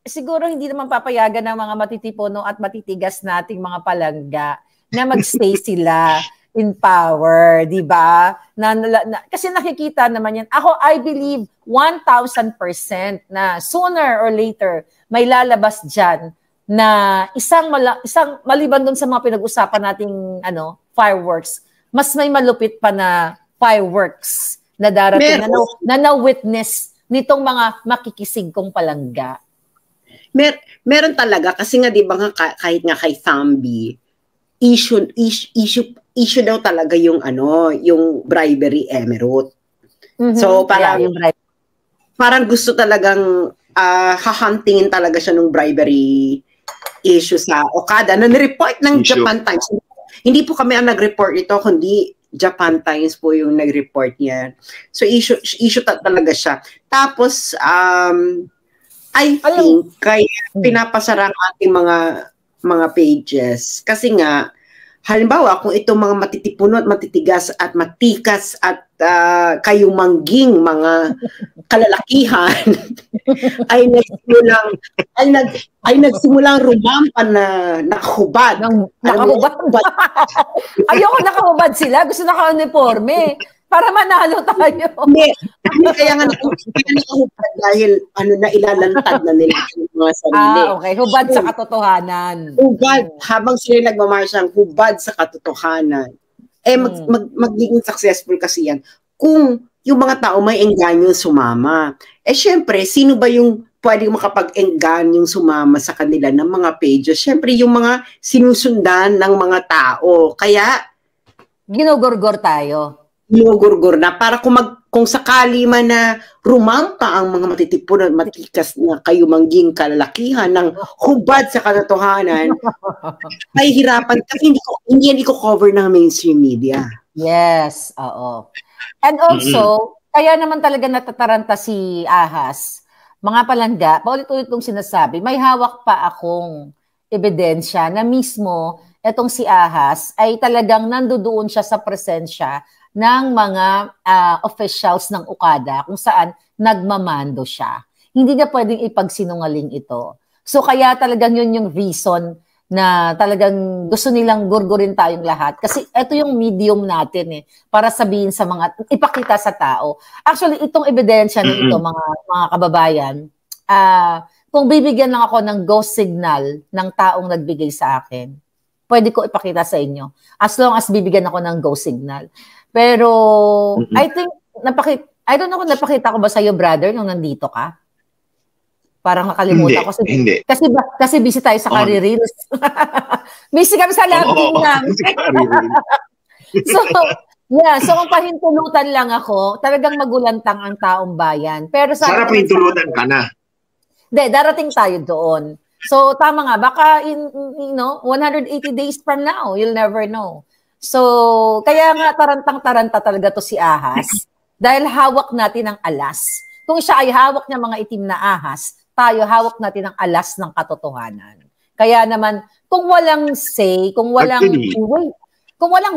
siguro hindi naman papayagan ng mga matitipuno at matitigas nating mga palangga na magstay sila in power, di ba? Kasi nakikita naman yan. Ako, I believe 1,000% na sooner or later may lalabas dyan na isang maliban doon sa mga pinag-usapan nating fireworks, mas may malupit pa na fireworks na darating na na-witness nitong mga makikisig kong palangga. Meron talaga kasi nga 'di ba kahit nga kay Thambi, issue daw talaga yung yung bribery emerald. So parang gusto talagang hahuntingin talaga siya ng bribery issue sa Okada na ni-report ng Japan Times. Hindi po kami ang nag-report ito, kundi Japan Times po yung nag-report niyan. So issue talaga siya. Tapos I think kaya pinapasara ang ating mga pages kasi nga halimbawa kung itong mga matitipuno at matitigas at matikas at kayumangging mga kalalakihan ay nagsimulang rumampa na nakahubad. Nakahubad. Ayoko nakahubad sila, gusto naka-uniforme para manalo tayo. Hindi, kaya nga nakahubad dahil nailalantad na nila yung mga sarili. Okay, hubad sa katotohanan. Hubad, habang sila nagmamarsyang hubad sa katotohanan. Magiging successful kasi yan kung yung mga tao may engganyo sumama. Syempre, sino ba yung pwedeng makapag-engganyo sumama sa kanila ng mga pages? Syempre, yung mga sinusundan ng mga tao. Kaya, ginugurgur tayo. Ginugurgur na. Para kung sakali man na rumampa ang mga matitipunan, matikas na kayumangging kalalakihan ng hubad sa katotohanan, ay hirapan kasi hindi yan i-cover ng mainstream media. Yes, oo. And also, kaya naman talaga natataranta si Ahas, mga palangga, paulit-ulit itong sinasabi, may hawak pa akong ebidensya na mismo itong si Ahas ay talagang nandoon siya sa presensya ng mga officials ng Okada kung saan nagmamando siya. Hindi niya pwedeng ipagsinungaling ito. So kaya talagang yun yung reason na talagang gusto nilang gurgurin tayong lahat. Kasi ito yung medium natin para sabihin sa mga, ipakita sa tao. Actually, itong ebidensya na ito, mga kababayan, kung bibigyan lang ako ng go signal ng taong nagbigay sa akin, pwede ko ipakita sa inyo. As long as bibigyan ako ng go signal. Pero, I think, I don't know kung napakita ko ba sa'yo, brother, nung nandito ka? Parang nakalimutan ko. Kasi busy tayo sa career reels. Busy kami sa lobbying lang. So kung pahintulutan lang ako, talagang magulantang ang taong bayan. Pero sana pahintulutan ka na. Hindi, darating tayo doon. So tama nga, baka in 180 days from now, you'll never know. So, kaya nga tarantang-taranta talaga to si Ahas dahil hawak natin ang alas. Kung siya ay hawak niya mga itim na ahas, tayo hawak natin ang alas ng katotohanan. Kaya naman, kung walang say, kung walang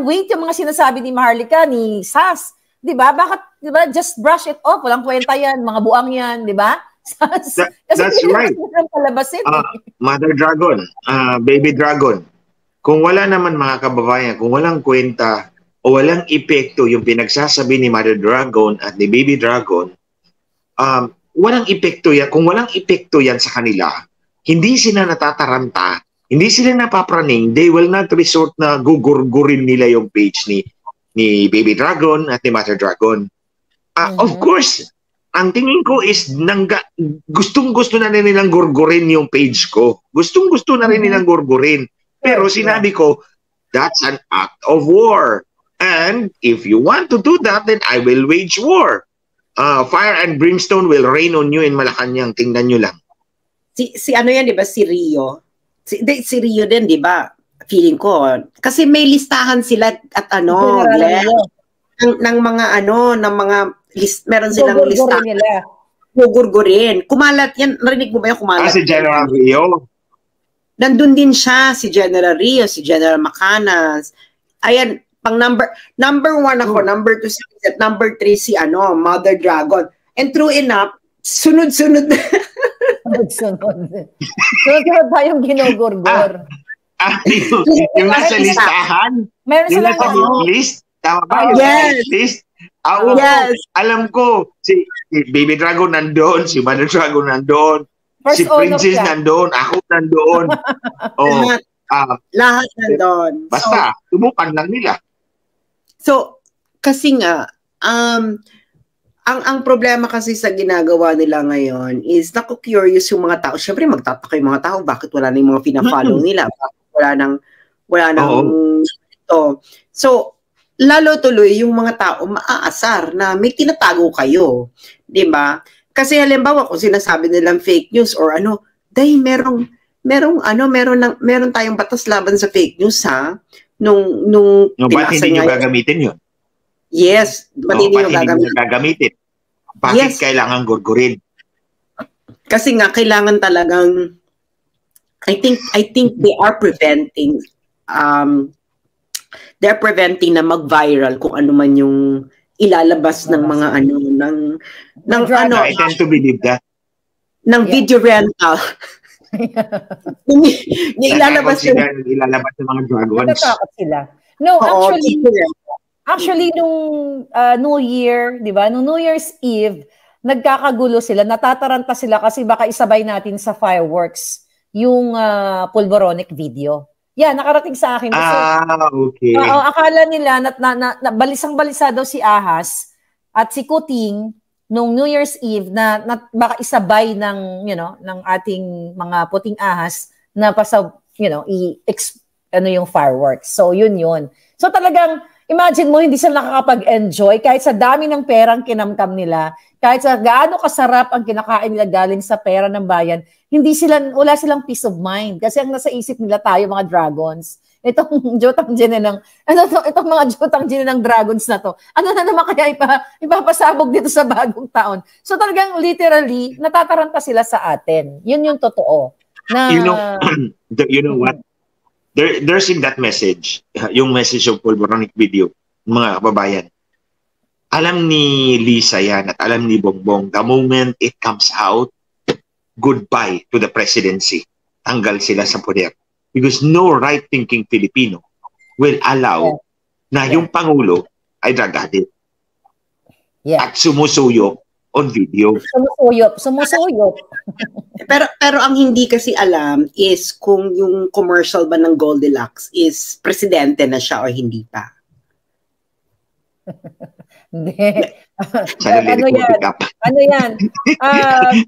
weight yung mga sinasabi ni Maharlika, ni Sas, di ba? Bakit, di ba, just brush it off, walang kwenta yan, mga buang yan, di ba? That's right. Mother Dragon, Baby Dragon, kung wala naman mga kababayan, kung walang kwenta o walang epekto yung pinagsasabi ni Mother Dragon at ni Baby Dragon, walang epekto yan. Kung walang epekto yan sa kanila, hindi sila natataranta, hindi sila napapraning, they will not resort na gugurgurin nila yung page ni Baby Dragon at ni Mother Dragon. Of course, ang tingin ko is gustong-gusto na rin nilang gurgurin yung page ko. Gustong-gusto na rin nilang gurgurin. Pero sinabi ko, that's an act of war. And if you want to do that, then I will wage war. Fire and brimstone will rain on you in Malacanang. Tingnan nyo lang. Si ano yan, di ba? Si Rio. Si Rio din, di ba? Feeling ko. Kasi may listahan sila at ng mga meron silang listahan. Gugurgurin. Kumalat yan. Narinig mo ba yung kumalat? Si General Rio. Nandun din siya, si General Rio, si General Macanas. Ayan, pang number 1 ako, number 2 si number 3 si Mother Dragon. And true enough, sunod-sunod Sunod-sunod. Sunod-sunod tayong ginugurgur. Yung nasa listahan? Meron yung nasa list? Tama ba? Yung list? Yes. Alam ko, si Baby Dragon nandoon, si Mother Dragon nandoon, si Princess nandoon, ako nandoon. Lahat nandoon. Basta, tumukan lang nila. So, kasi nga, ang problema kasi sa ginagawa nila ngayon is naku-curious yung mga tao. Siyempre, magtataka yung mga tao, bakit wala na yung mga pina-follow nila? Bakit wala nang ito. So, lalo tuloy yung mga tao maaasar na may tinatago kayo. Diba? Kasi halimbawa, kung sinasabi nilang fake news or ano, dahil meron tayong batas laban sa fake news, ha? Nung ba't hindi nyo gagamitin yun? Yes, ba't hindi nyo gagamitin? Bakit kailangan gurgurin? Kasi nga kailangan talagang I think they are preventing na mag-viral kung ano man yung ilalabas ng mga I tend to believe that. Ng video rental. ilalabas ng mga dragons. Natatakot sila. No, actually nung New Year, 'di ba? Nung New Year's Eve, nagkakagulo sila, natataranta sila kasi baka isabay natin sa fireworks yung pulboronic video. Yeah, nakarating sa akin. Okay. Akala nila na balisang-balisa daw si Ahas at si Kuting nung New Year's Eve na baka isabay ng ating mga puting ahas na yung fireworks. So yun. So talagang imagine mo, hindi sila nakakapag-enjoy kahit sa dami ng perang kinamkam nila, kahit sa gaano kasarap ang kinakain nila galing sa pera ng bayan, wala silang peace of mind. Kasi ang nasa isip nila tayo, mga dragons, itong mga jutang gin ng dragons na to, ano na naman kaya ipapasabog dito sa bagong taon. So talagang literally, natataranta sila sa atin. Yun yung totoo. You know what? There's in that message, yung message of pulboronic video, mga kababayan. Alam ni Lisa yan at alam ni Bongbong, the moment it comes out, goodbye to the presidency. Tanggal sila sa poder. Because no right-thinking Filipino will allow na yung Pangulo ay drug addict. At sumusuyo on video. Sumusuyop. Pero ang hindi kasi alam is kung yung commercial ba ng Goldilocks is presidente na siya o hindi pa. Hindi. Ano yan?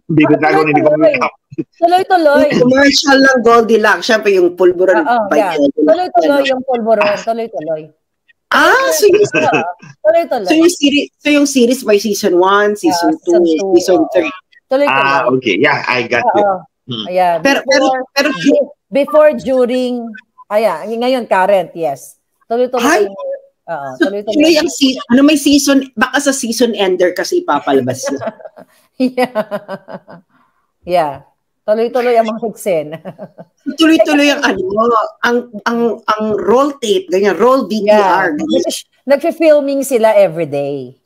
Baby Dragon, hindi ko make-up. Tuloy-tuloy. Commercial ng Goldilocks. Siyempre yung pulburon. Tuloy-tuloy yung pulburon. Tuloy-tuloy. So yung series by season 1, season 2, season 3. Tuloy-tuloy. Okay. Yeah, I got you. Ayan. Pero before, during, ngayon, current, yes. Tuloy-tuloy. Tuloy ang may season, baka sa season ender kasi ipapalabas niya. Yeah. Tuloy-tuloy ang mga hiksen. Tuloy-tuloy ang roll tape, ganyan, roll VTR. Nag-filming sila every day.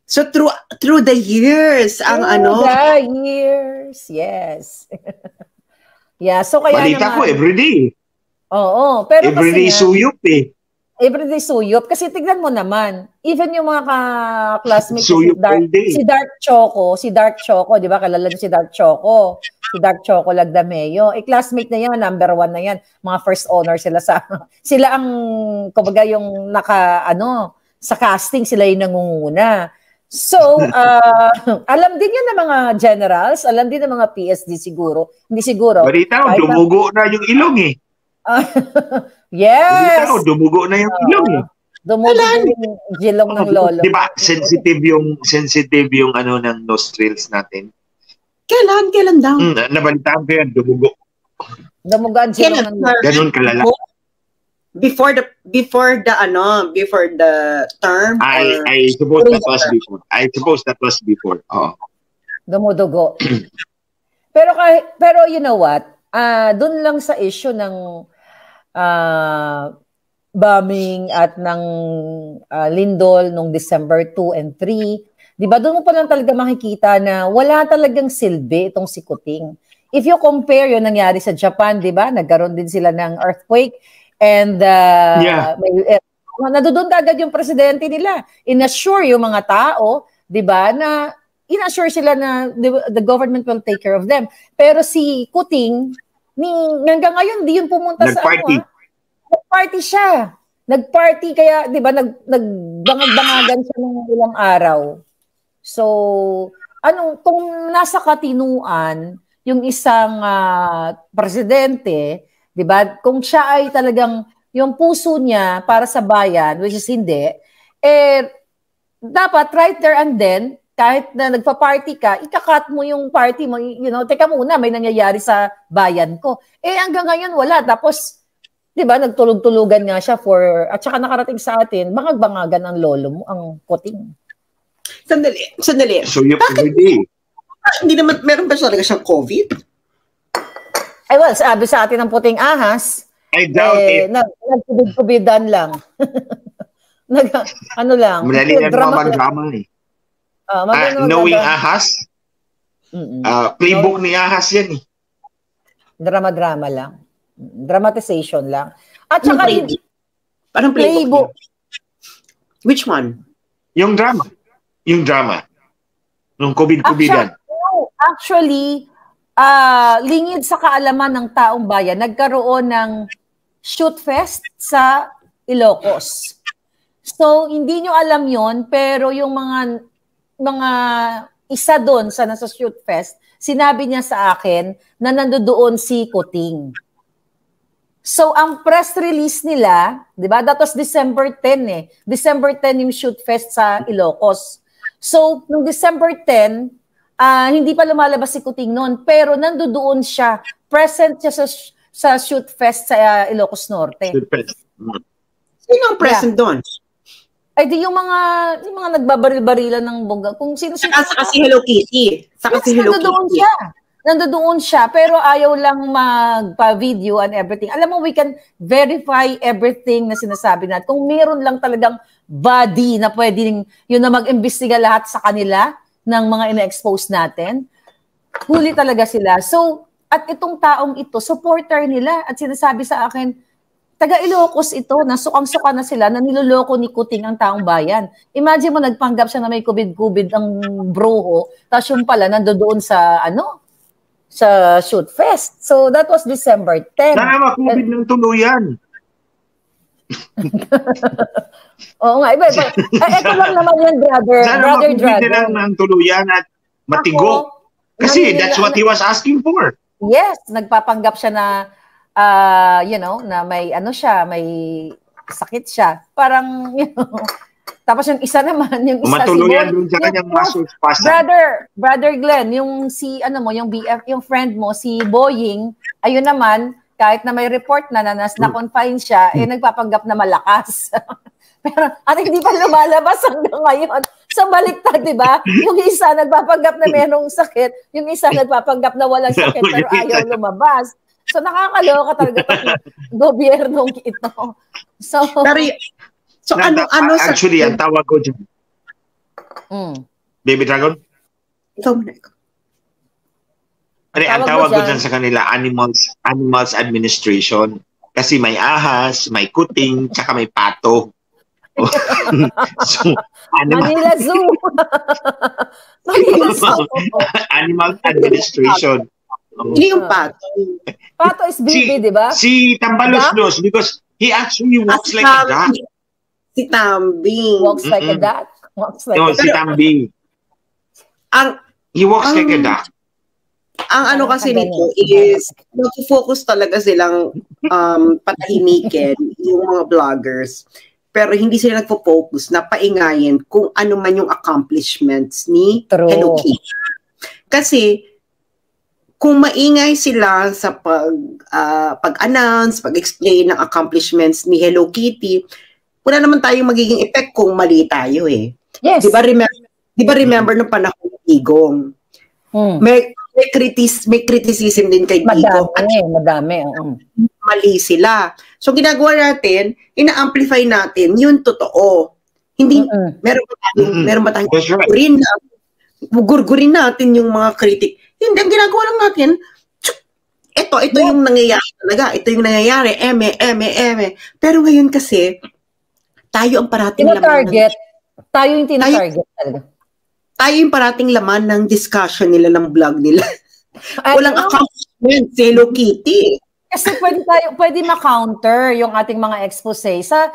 So through the years, the years, yes. Yeah, so kaya balita ko every day. Oo, pero everyday suyop eh. Everyday suyop. Kasi tignan mo naman, even yung mga classmates si Dark Choco, di ba? Kalala niyo si Dark Choco. Si Dark Choco Lagdameo. Classmate na yan, number 1 na yan. Mga first honor sila sila ang, kumbaga yung sa casting, sila yung nangunguna. So, alam din yan ng mga generals, alam din ng mga PSD siguro. Hindi siguro. Balita, dumugo na yung ilong eh. Yes. Dumugo na yung ilong eh. Dumugo yung gilong ng lolo. Di ba, sensitive yung ng nostrils natin. Kailan daw? Nabalitaan ko yan, dumugo. Dumugo ang gilong ng lolo. Ganun kalala. Before the term? I suppose that was before. Oh. Dumudugo. pero you know what? Doon lang sa issue ng bombing at ng Lindol nung December 2 and 3, Di ba? Doon mo pa lang talaga makikita na wala talagang silbi itong si Kuting. If you compare yung nangyari sa Japan, di ba? Nagkaroon din sila ng earthquake and nadoon agad yung presidente nila. In-assure yung mga tao, di ba, na in-assure sila na the government will take care of them. Pero si Kuting, hanggang ngayon, di yun pumunta sa ano. Nag-party siya. Nag-party kaya, di ba, nagbangag-bangagan siya ng ilang araw. So, kung nasa katinuan, yung isang presidente, di ba, kung siya ay talagang yung puso niya para sa bayan, which is hindi, dapat right there and then, kahit na nagpa-party ka, ikakat mo yung party mo, teka muna, may nangyayari sa bayan ko. Hanggang ngayon wala. Tapos, di ba, nagtulog-tulugan nga siya at saka nakarating sa atin, bangag-bangagan ang lolo mo, ang Kuting. Sandali. So, hindi naman, meron ba talaga siyang COVID? Well, sabi sa atin ng puting ahas, I doubt it. Nagkubid-kubidan lang. Ano lang. Madali lang drama eh. Knowing ahas, playbook ni ahas yan eh. Drama-drama lang. Dramatization lang. At saka parang playbook. Which one? Yung drama. Nung COVID-covidan. Actually, lingid sa kaalaman ng taong bayan, nagkaroon ng shoot fest sa Ilocos. So, hindi nyo alam yon, pero yung mga isa doon sa nasa shoot fest, sinabi niya sa akin na nandoon si Kuting. So, ang press release nila, di ba, that was December 10 December 10 yung shoot fest sa Ilocos. So, nung December 10, hindi pa lumalabas si Kuting noon, pero nandoon siya, present siya sa shoot fest sa Ilocos Norte. Shoot fest. Sino ang present doon? Ay, di yung mga nagbabaril-barilan ng bongga. Kung sino Saka si Hello Kitty. Nandoon siya, pero ayaw lang magpa-video and everything. Alam mo, we can verify everything na sinasabi natin. Kung meron lang talagang body na pwedeng yun na mag-imbestiga lahat sa kanila ng mga ina-expose natin, huli talaga sila. So, at itong taong ito, supporter nila at sinasabi sa akin, taga Ilocos ito, nasukang-suka na sila na niloloko ni Kuting ang taong bayan. Imagine mo, nagpanggap siya na may kubid-kubid ang broho, tapos yung pala nandoon sa sa shoot fest. So, that was December 10. Sana makubid ng tuluyan. Oo nga, iba. Ito lang naman yan, brother. Sana Brother makubid lang ng tuluyan at matigo. Kasi that's what he was asking for. Yes, nagpapanggap siya na, na may may sakit siya. Parang, tapos yung isa naman, yung isa matuluyan dun sa kanyang muscle spasm. Brother Glenn, yung yung BF, yung friend mo, si Boying, ayun naman, kahit na may report na na-confine siya, nagpapanggap na malakas. Pero, at hindi pa lumalabas hanggang ngayon. So, baliktad, di ba? Yung isa nagpapanggap na merong sakit, yung isa nagpapanggap na walang sakit pero ayaw lumabas. So, nakakaloka talaga itong gobyernong ito. So, actually, ang tawag ko dyan. Baby Dragon? Ikaw muna. Ang tawag ko dyan sa kanila, Animals Administration. Kasi may ahas, may kuting, tsaka may pato. So, Manila Zoo. Animal Administration. Hindi yung pato. Pato is baby, di ba? Si Tambalos because he actually walks like a duck. Si Tambing. Walks like a duck. Si Tambing. He walks like a duck. Ang kasi nito is, nag-focus talaga silang patahimikin yung mga vloggers. Pero hindi sila nagpo-focus na paingayin kung ano man yung accomplishments ni Hello Kitty. Kasi, kung maingay sila sa pag-announce, pag-explain ng accomplishments ni Hello Kitty, wala naman tayong magiging effect kung mali tayo eh. Yes. Di ba remember nung panahon ng Igong? May criticism din kay Igong. Madami. Mali sila. So ginagawa natin, ina-amplify natin yung totoo. Hindi, meron ba tayong gurgurin natin yung mga critic. Hindi, ang ginagawa lang natin, ito yung nangyayari talaga. Ito yung nangyayari, Pero ngayon kasi, tayo ang parating laman tayo yung tina-target talaga. Tayo yung parating laman ng discussion nila, ng blog nila. Walang accomplishment, Hello Kitty. Kasi pwede ma-counter yung ating mga expose sa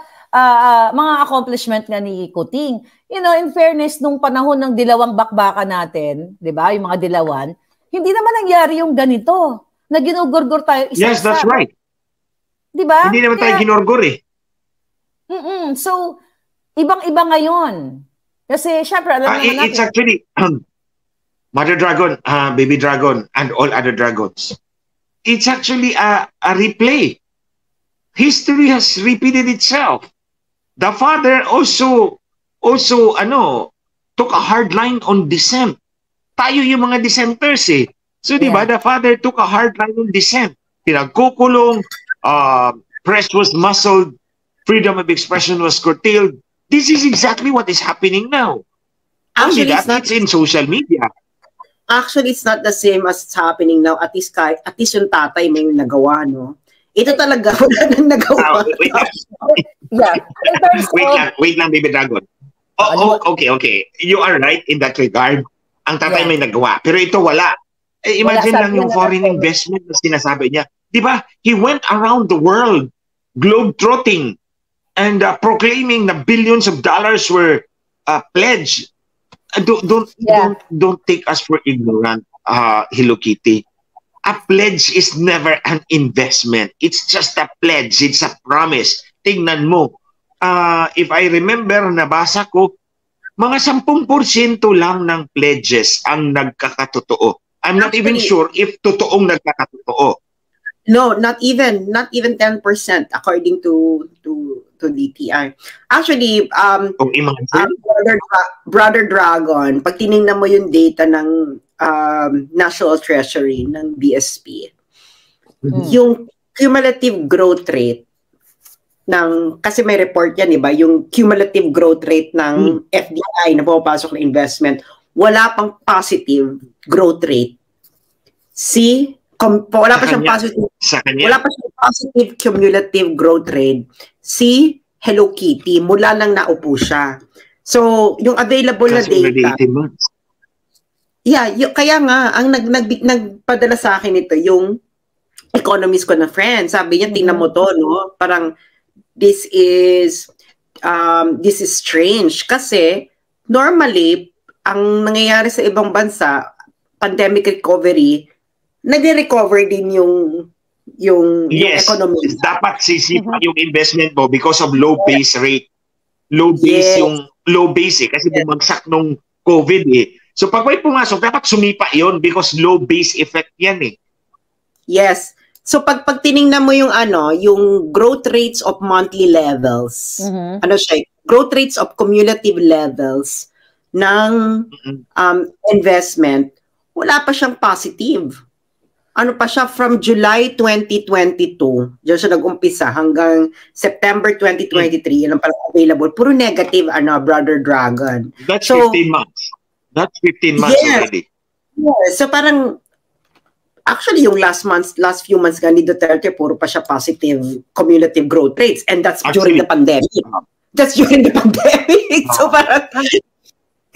mga accomplishment nga ni Kuting. You know, in fairness, nung panahon ng dilawang bakbaka natin, di ba, yung mga dilawan, hindi naman nangyari yung ganito, na ginugurgur tayo isa-isa. Yes, that's right. Di ba? Hindi naman tayo ginurgur eh. So, ibang-iba ngayon. Kasi, syempre, alam naman natin. It's actually, Mother Dragon, Baby Dragon, and all other dragons. It's actually a replay. History has repeated itself. The father also took a hard line on dissent. Tayo yung mga dissenters eh. So, di ba, the father took a hard line on dissent. Pinagkukulong, press was muzzled, freedom of expression was curtailed. This is exactly what is happening now. Actually, it's in social media. Actually, it's not the same as it's happening now. At least yung tatay may nagawa, no? Ito talaga, wala nang nagawa. Wait lang, Baby Dragon. Okay. You are right in that regard. Ang tatay may nagawa. Pero ito wala. Imagine lang yung foreign investment na sinasabi niya. Di ba? He went around the world, globe-trotting, and proclaiming na billions of dollars were pledged. Don't take us for ignorant, Hello Kitty. A pledge is never an investment. It's just a pledge. It's a promise. Tingnan mo. If I remember, nabasa ko, mga 10% lang ng pledges ang nagkakatotoo. I'm not even sure if totoong nagkakatotoo. No, not even 10% according to DTI. Actually, Brother Dragon, pag tinignan mo yung data ng National Treasury ng BSP, yung cumulative growth rate kasi may report yan, iba, yung cumulative growth rate ng FDI na pumapasok na investment, wala pang positive growth rate. Wala pa siyang positive cumulative growth rate. Si Hello Kitty, mula nang naupo siya. So, yung available na data. Kaya nga, ang nagpadala sa akin ito, yung economist ko na friend. Sabi niya, tingnan mo to, no? Parang, this is strange. Kasi, normally, ang nangyayari sa ibang bansa, pandemic recovery, nagre-recover din yung economy. Dapat sisipa yung investment mo because of low base rate. Low base kasi bumagsak nung COVID eh. So pag may pumasok, dapat sumipa yon because low base effect yan eh. Yes. So pag tiningnan mo yung growth rates of monthly levels, growth rates of cumulative levels ng investment, wala pa siyang positive. Ano pa siya, from July 2022, diyan siya nag-umpisa hanggang September 2023, yan ang pala available. Puro negative, Brother Dragon. That's 15 months. That's 15 months already. Yeah. So parang, actually yung last few months ni Duterte, puro pa siya positive cumulative growth rates. And that's during the pandemic. So parang...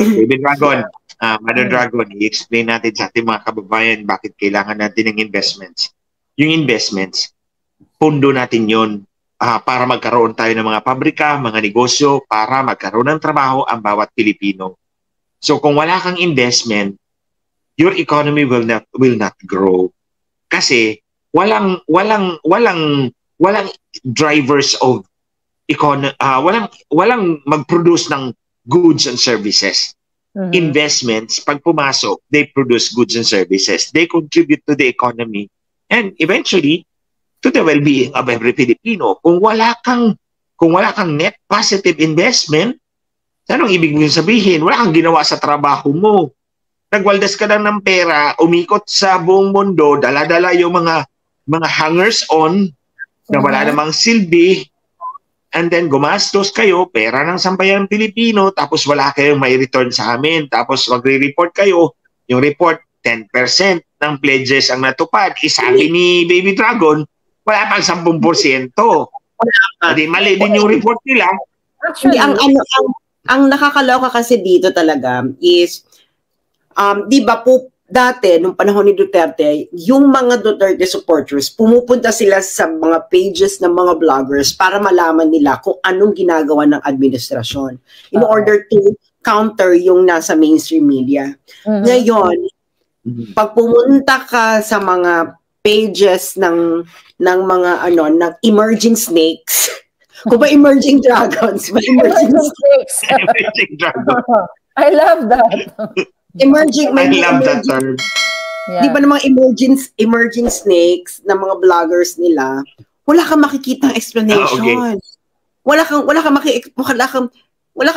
Baby Dragon, Mother Dragon, i-explain natin sa ating mga kababayan bakit kailangan natin ng investments. Yung investments, pundo natin yon para magkaroon tayo ng mga pabrika, mga negosyo, para magkaroon ng trabaho ang bawat Pilipino. So kung wala kang investment, your economy will not grow. Kasi walang drivers of economy, walang mag-produce ng goods and services. Investments, pag pumasok, they produce goods and services. They contribute to the economy and eventually to the well-being of every Filipino. Kung wala kang net positive investment, anong ibig mong sabihin? Wala kang ginawa sa trabaho mo. Nagwaldas ka lang ng pera, umikot sa buong mundo, dala-dala yung mga hangers-on na wala namang silbi. and then gumastos kayo, pera ng sambayan Pilipino, tapos wala kayong may return sa amin, tapos magre-report kayo, yung report, 10% ng pledges ang natupad. Isabi ni Baby Dragon, wala pang 10%. Hindi, mali din yung report nila. Actually, ang nakakaloka kasi dito talaga is, di ba po, dati, nung panahon ni Duterte, yung mga Duterte supporters, pumupunta sila sa mga pages ng mga vloggers para malaman nila kung anong ginagawa ng administrasyon in order to counter yung nasa mainstream media. Ngayon, pag pumunta ka sa mga pages ng mga ng emerging snakes, kung ba emerging dragons, ba emerging snakes? Emerging dragons. I love that. I love that term. Di ba ng mga emerging snakes na mga vloggers nila, wala kang makikitang explanation. Wala kang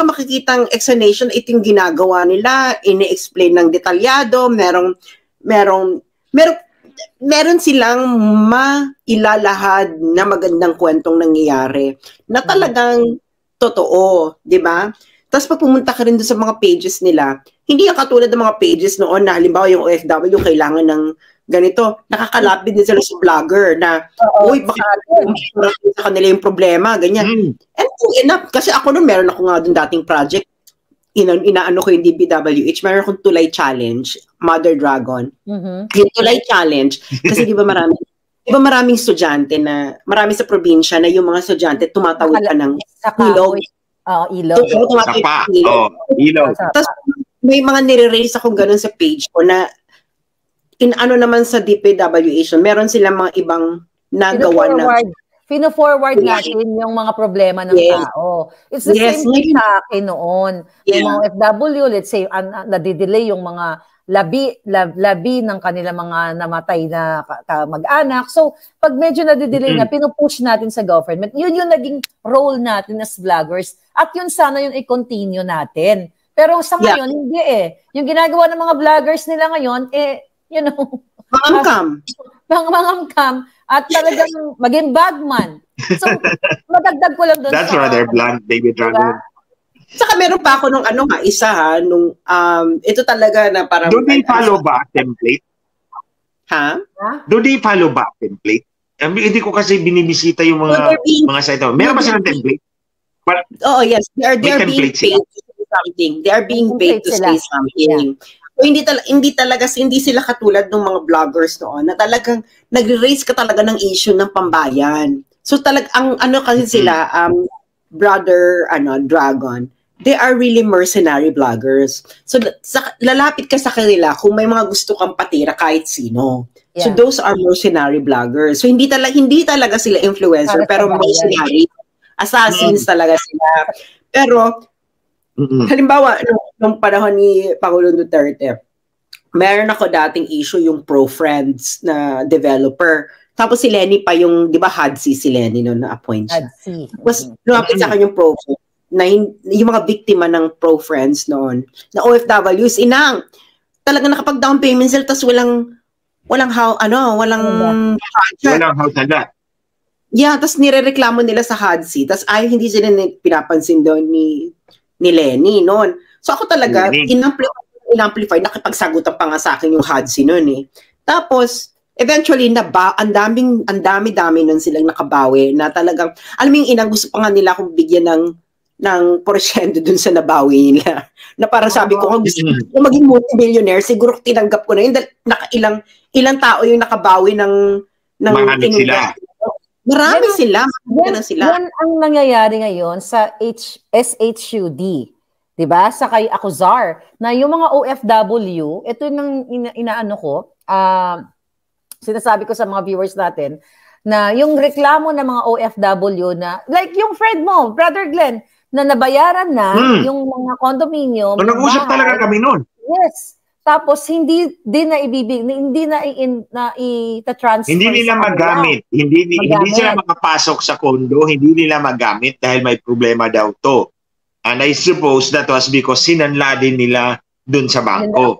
makikitang explanation. Ito yung ginagawa nila, ini-explain ng detalyado, meron silang mailalahad na magandang kwentong nangyayari na talagang totoo, di ba? Tapos pag pumunta ka rin doon sa mga pages nila, hindi yung katulad ng mga pages noon na halimbawa yung OFW kailangan ng ganito, nakakalapit din sila sa vlogger na, uy, baka sa kanila yung problema, ganyan. And enough, kasi ako noon, meron ako nga doon dating project, inaano ko yung DPWH, meron akong tulay challenge, Mother Dragon. Yung tulay challenge, kasi di ba maraming estudyante na, marami sa probinsya na yung mga estudyante tumatawid ka ng ilog. Ilog. Ilog. Tapos may mga nire-raise akong ganun sa page ko na naman sa DPWH, meron silang mga ibang nagawa na Pino-forward natin yung mga problema ng tao. It's the same thing sa akin noon. Yung mga FW, let's say, nadidelay yung mga labi ng kanila mga namatay na mag-anak. So, pag medyo nadidelay na, pinupush natin sa government. Yun yung naging role natin as vloggers. At yun sana yung i-continue natin. Pero sa ngayon, hindi Yung ginagawa ng mga vloggers nila ngayon, mangangkam. At talagang maging bagman. So, madagdag ko lang doon. That's rather blunt, Baby Dragon. Saka meron pa ako nung ito talaga na parang... Do they follow ba template? Ha? Do they follow ba template? Hindi ko kasi binibisita yung mga site. Meron ba silang template? Yes. They are being paid to say something. They are being paid to say something. So, hindi sila katulad ng mga vloggers noon na talagang nagre-raise ka talaga ng issue ng pambayan. So kasi sila, Brother Dragon, they are really mercenary vloggers. So, lalapit ka sa kanila kung may mga gusto kang patira kahit sino. So, those are mercenary vloggers. So, hindi talaga sila influencer, pero mercenary. Assassins talaga sila. Pero, halimbawa, nung panahon ni Pangulong Duterte, meron ako dating issue yung pro-friends na developer. Tapos si Lenny pa yung, di ba, Hadsi si Lenny noon na-appoint siya. Tapos, lumapit sa akin yung pro-friends, na yung mga biktima ng pro-friends noon, na OFWs, talaga nakapag-down payment sila, tapos walang house agad. Yeah, tapos nirereklamo nila sa Hadsi, tapos hindi sila pinapansin doon ni Lenny noon. So ako talaga, in-amplify, nakipagsagutan pa nga sa akin yung Hadsi noon Tapos, eventually, ang dami-dami nun silang nakabawi na talagang, alam mo yung gusto pa nga nila akong bigyan ng porsyento dun sa nabawi nila. Na parang sabi ko, kung gusto ko maging multi-millionaire, siguro tinanggap ko na yun. Ilang tao yung nakabawi ng marami sila. Marami sila. Yan ang nangyayari ngayon sa SHUD. Diba? Sa kay Akuzar. Na yung mga OFW, ito yung inaano ko, sinasabi ko sa mga viewers natin, na yung reklamo ng mga OFW na, like yung friend mo, Brother Glenn, na nabayaran na yung mga condominium. So, nag-usap talaga kami noon. Yes. Tapos, hindi din na ita-transfer. Hindi nila magamit. Hindi sila makapasok sa condo, hindi nila magamit dahil may problema daw to. And I suppose that was because sinanla din nila dun sa bangko.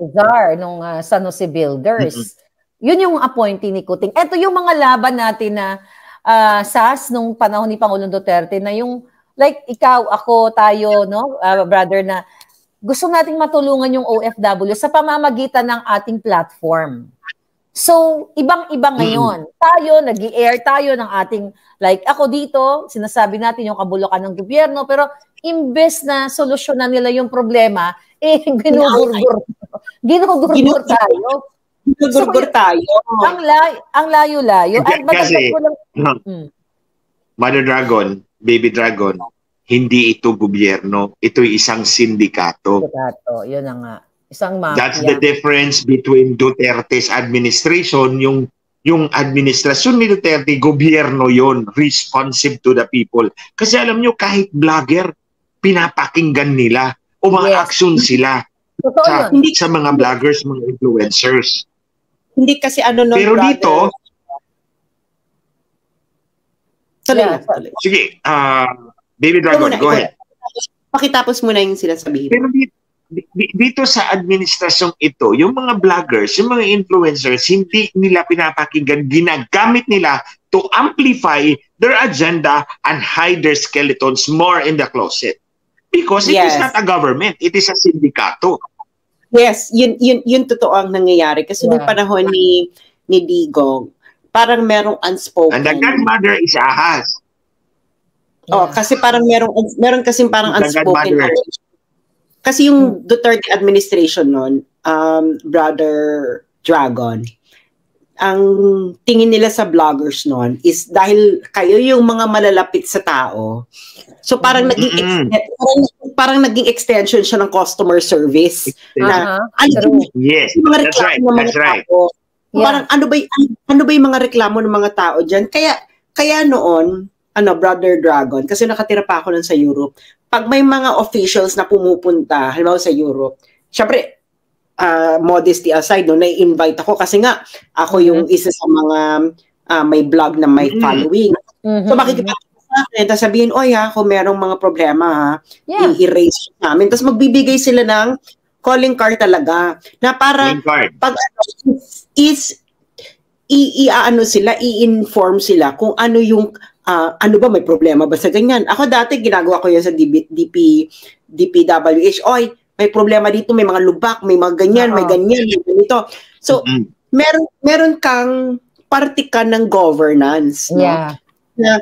Nung San Jose Builders. Yun yung appointee ni Kuting. Ito yung mga laban natin na SAS nung panahon ni Pangulong Duterte na yung like ikaw, ako, tayo, no, brother, na gusto nating matulungan yung OFW sa pamamagitan ng ating platform. So, ibang-iba ngayon. Tayo, nag-i-air tayo ng ating, like ako dito, sinasabi natin yung kabulukan ng gobyerno, pero imbes na solusyonan nila yung problema, ginugurgur tayo. Ginugurgur tayo. Ang layo-layo. Kasi, Mother Dragon, Baby Dragon, hindi ito gobyerno, ito'y isang sindikato. Sindikato, yun na nga. Isang mafia. That's the difference between Duterte's administration, yung administrasyon ni Duterte, gobyerno yon, responsive to the people. Kasi alam nyo, kahit vlogger, pinapakinggan nila o mga action sila sa mga vloggers, mga influencers. Hindi kasi pero brother, dito, sige, Baby Dragon, go ahead. Pakitapos muna yung sinasabihin. Pero dito sa administrasyong ito, yung mga vloggers, yung mga influencers, hindi nila pinapakinggan, ginagamit nila to amplify their agenda and hide their skeletons more in the closet. Because it is not a government, it is a sindikato. Yes, yun totoo ang nangyayari. Kasi nung panahon ni Digong, parang merong unspoken. And the godmother is Ahas. Oh, kasi parang meron kasing parang unspoken. Kasi yung Duterte administration noon, Brother Dragon, ang tingin nila sa vloggers noon is dahil kayo yung mga malalapit sa tao. So parang naging extension siya ng customer service. Yes, that's right. That's right. Parang ano ba yung mga reklamo ng mga tao diyan? Kaya noon, Brother Dragon, kasi nakatira pa ako nun sa Europe, pag may mga officials na pumupunta, halimbawa sa Europe, syempre, modesty aside, nai-invite ako kasi nga, ako yung isa sa mga may blog na may following. So, makikita sa akin, tapos sabihin, kung merong mga problema, i-erase namin. Tapos magbibigay sila ng calling card talaga, na para, pag i-inform sila kung ano yung ano ba, may problema ba sa ganyan? Ako dati, ginagawa ko yan sa DPWH. May problema dito, may mga lubak, may mga ganyan, may ganyan, may ganito. So, meron kang parte ka ng governance. No? Na,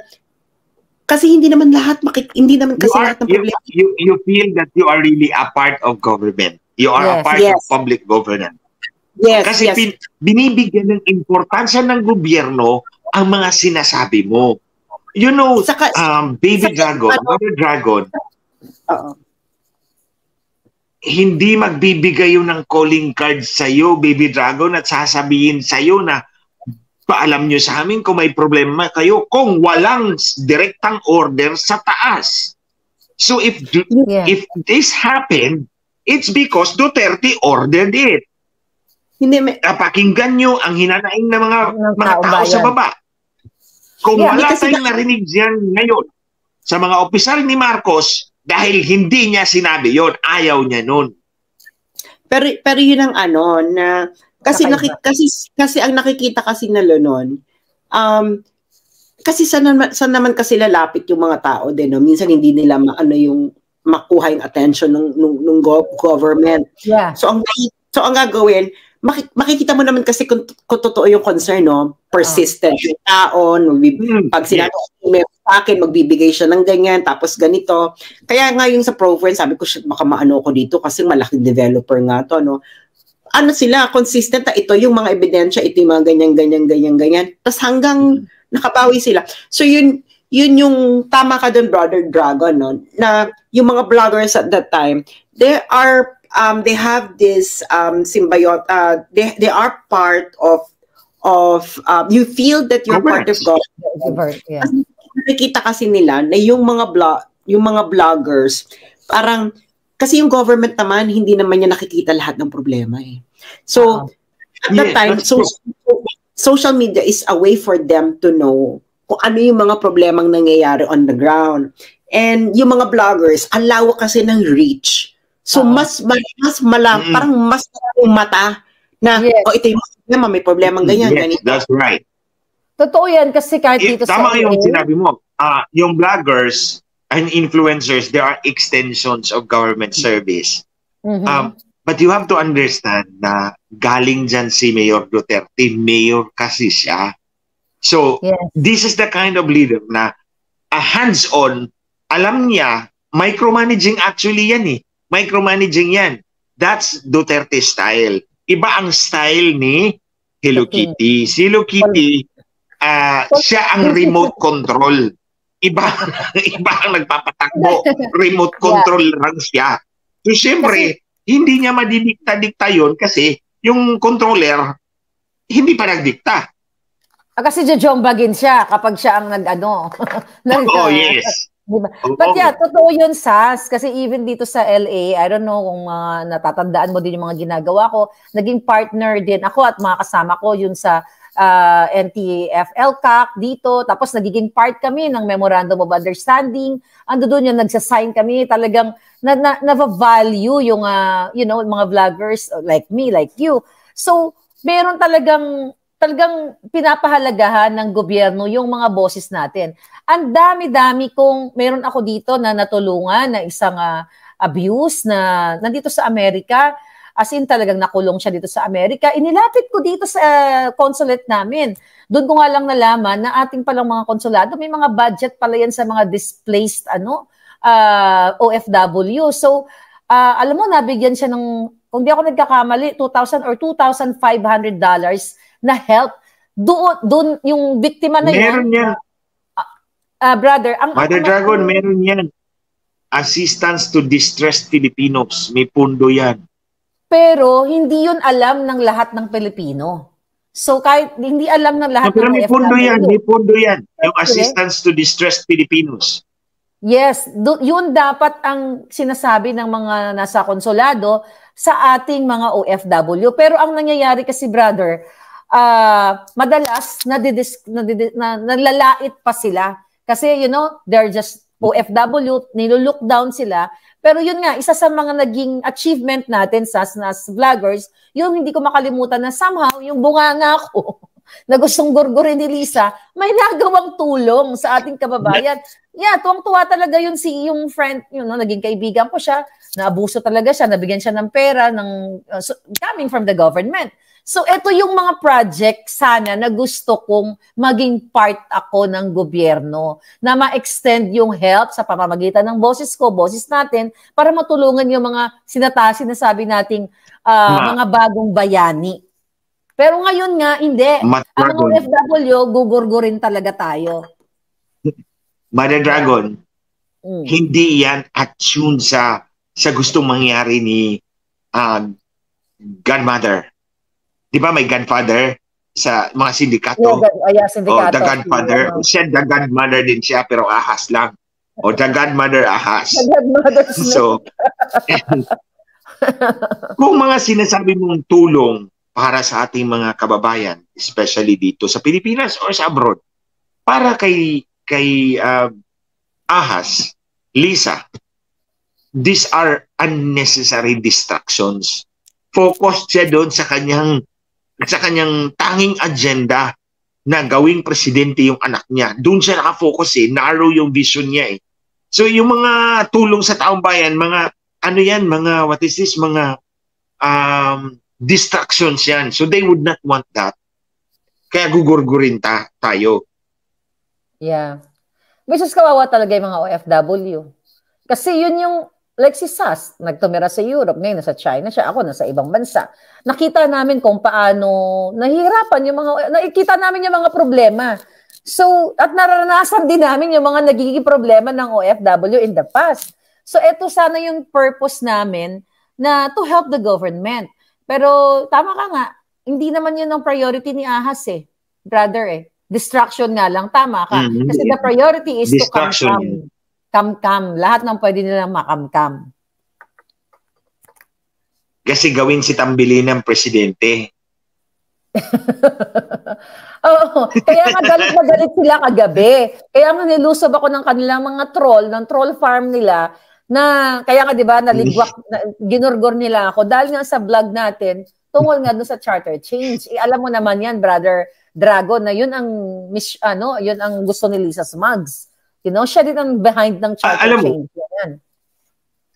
kasi hindi naman lahat lahat ng problema. You feel that you are really a part of government. You are a part of public governance. Yes, kasi binibigyan ng importansya ng gobyerno ang mga sinasabi mo. You know, Baby Dragon, Mother Dragon, hindi magbibigay yun ng calling card sa'yo, Baby Dragon, at sasabihin sa'yo na paalam nyo sa amin kung may problema kayo kung walang direktang order sa taas. So if this happened, it's because Duterte ordered it. Pakinggan nyo ang hinanaing ng mga tao sa baba. Kung wala tayong narinig diyan ngayon sa mga opisyal ni Marcos, dahil hindi niya sinabi yon, ayaw niya nun. Pero yun ang na kasi ang nakikita kasi nila noon, kasi saan naman kasi lalapit yung mga tao din, no? Minsan hindi nila yung makuha yung attention ng government. So ang gagawin, makikita mo naman kasi kung totoo yung concern, no? Persistent yung tao, pag sinabi sa akin, magbibigay siya ng ganyan, tapos ganito. Kaya nga yung sa ProFriends, sabi ko, baka maano ko dito kasi malaking developer nga to, no? Sila, consistent na ito yung mga ebidensya, ito yung mga ganyan. Tapos hanggang nakabawi sila. So yun yung tama ka dun, Brother Dragon, no? Na yung mga vloggers at that time, they have this symbiote, they are part of you feel that you're part of government. Nakikita kasi nila na yung mga vloggers, parang kasi yung government naman hindi naman niya nakikita lahat ng problema So at that time, social media is a way for them to know kung ano yung mga problemang nangyayari on the ground. And yung mga vloggers, ang lawak kasi ng reach. So mas parang mas maraming mata na ito yung problema, may problemang ganyan. Yes, that's right. Totoo yan kasi kahit dito sa Tama LA. yung sinabi mo. Yung vloggers and influencers, they are extensions of government service. But you have to understand na galing dyan si Mayor Duterte, mayor kasi siya. So, this is the kind of leader na hands-on, alam niya, micromanaging actually yan eh. Micromanaging yan. That's Duterte style. Iba ang style ni Hello Kitty. Si Hello Kitty, siya ang remote control. Iba ang nagpapatakbo. Remote control lang siya. So, siyempre, hindi niya madidikta-dikta yun kasi yung controller, hindi pa nagdikta. Kasi jojombagin siya kapag siya ang nag-ano. Oh, yes. Diba? But yeah, totoo yun, Sas. Kasi even dito sa LA, I don't know kung natatandaan mo din yung mga ginagawa ko. Naging partner din ako at mga kasama ko yun sa NTF-LCAC dito. Tapos nagiging part kami ng Memorandum of Understanding. Ando doon yung nagsasign kami. Talagang na-value yung mga vloggers like me, like you. So, meron talagang pinapahalagahan ng gobyerno yung mga boses natin. Ang dami-dami meron ako dito na natulungan na isang abuse na nandito sa Amerika, as in talagang nakulong siya dito sa Amerika. Inilapit ko dito sa consulate namin. Doon ko nga lang nalaman na ating palang mga konsulado, may mga budget pala yan sa mga displaced OFW. So, alam mo, nabigyan siya ng, kung di ako nagkakamali, $2,000 or $2,500 na help. Doon yung biktima na meron yan. Brother, Mother Dragon, meron yan. Assistance to distressed Filipinos. May pundo yan. Pero hindi yun alam ng lahat ng Pilipino. So kahit hindi alam ng lahat pero ng may pundo yan, may pundo yan. Yung assistance to distressed Filipinos. Yes, yun dapat ang sinasabi ng mga nasa konsulado sa ating mga OFW. Pero ang nangyayari kasi, brother, madalas nalalait pa sila. Kasi, they're just OFW, nilulook down sila. Pero yun nga, isa sa mga naging achievement natin as vloggers, yung hindi ko makalimutan na somehow, yung bunganga ko, na gustong gurgurin ni Lisa, may nagawang tulong sa ating kababayan. Yeah, tuwang-tuwa talaga yung friend, naging kaibigan ko siya, naabuso talaga siya, nabigyan siya ng pera coming from the government. So, ito yung mga project sana na gusto kong maging part ako ng gobyerno na ma-extend yung help sa pamamagitan ng boses ko, boses natin, para matulungan yung mga sinasabi nating mga bagong bayani. Pero ngayon nga, hindi. Ang mga OFW, gugurgurin talaga tayo. Mother Dragon, hindi yan attune sa gustong mangyari ni Godmother. Di ba may Godfather sa mga sindikato? Sindikato. The Godfather. Siya, the Godmother din siya, pero ahas lang. The Godmother ahas. The Godmother so, kung mga sinasabi mong tulong para sa ating mga kababayan, especially dito sa Pilipinas or sa abroad, para kay ahas, Lisa, these are unnecessary distractions. Focus siya doon sa kanyang tanging agenda na gawing presidente yung anak niya. Doon siya nakafocus narrow yung vision niya So yung mga tulong sa taong bayan, mga distractions yan. So they would not want that. Kaya gugurgurin tayo. Yeah. Bisos kawawa talaga yung mga OFW. Kasi yun yung like si Sas, nagtumira sa Europe, ngayon nasa China siya, ako nasa ibang bansa. Nakita namin kung paano nahihirapan nakikita namin yung mga problema. So, at naranasan din namin yung mga nagiging problema ng OFW in the past. So, eto sana yung purpose namin na to help the government. Pero, tama ka nga, hindi naman yun ang priority ni Ahas brother Distraction nga lang, tama ka. Kasi the priority is to kam-kam. Lahat ng pwede nilang makam-kam. Kasi gawin si Tambili ng presidente. Kaya nga galit na galit sila kagabi. Kaya nga nilusob ako ng kanilang mga ng troll farm nila, na kaya nga 'di ba naligwak, ginurgor nila ako dahil nga sa vlog natin tungkol nga doon sa charter change. Alam mo naman yan, brother Dragon na yun ang yun ang gusto ni Lisa Smugs. Siya din ang behind ng charter change.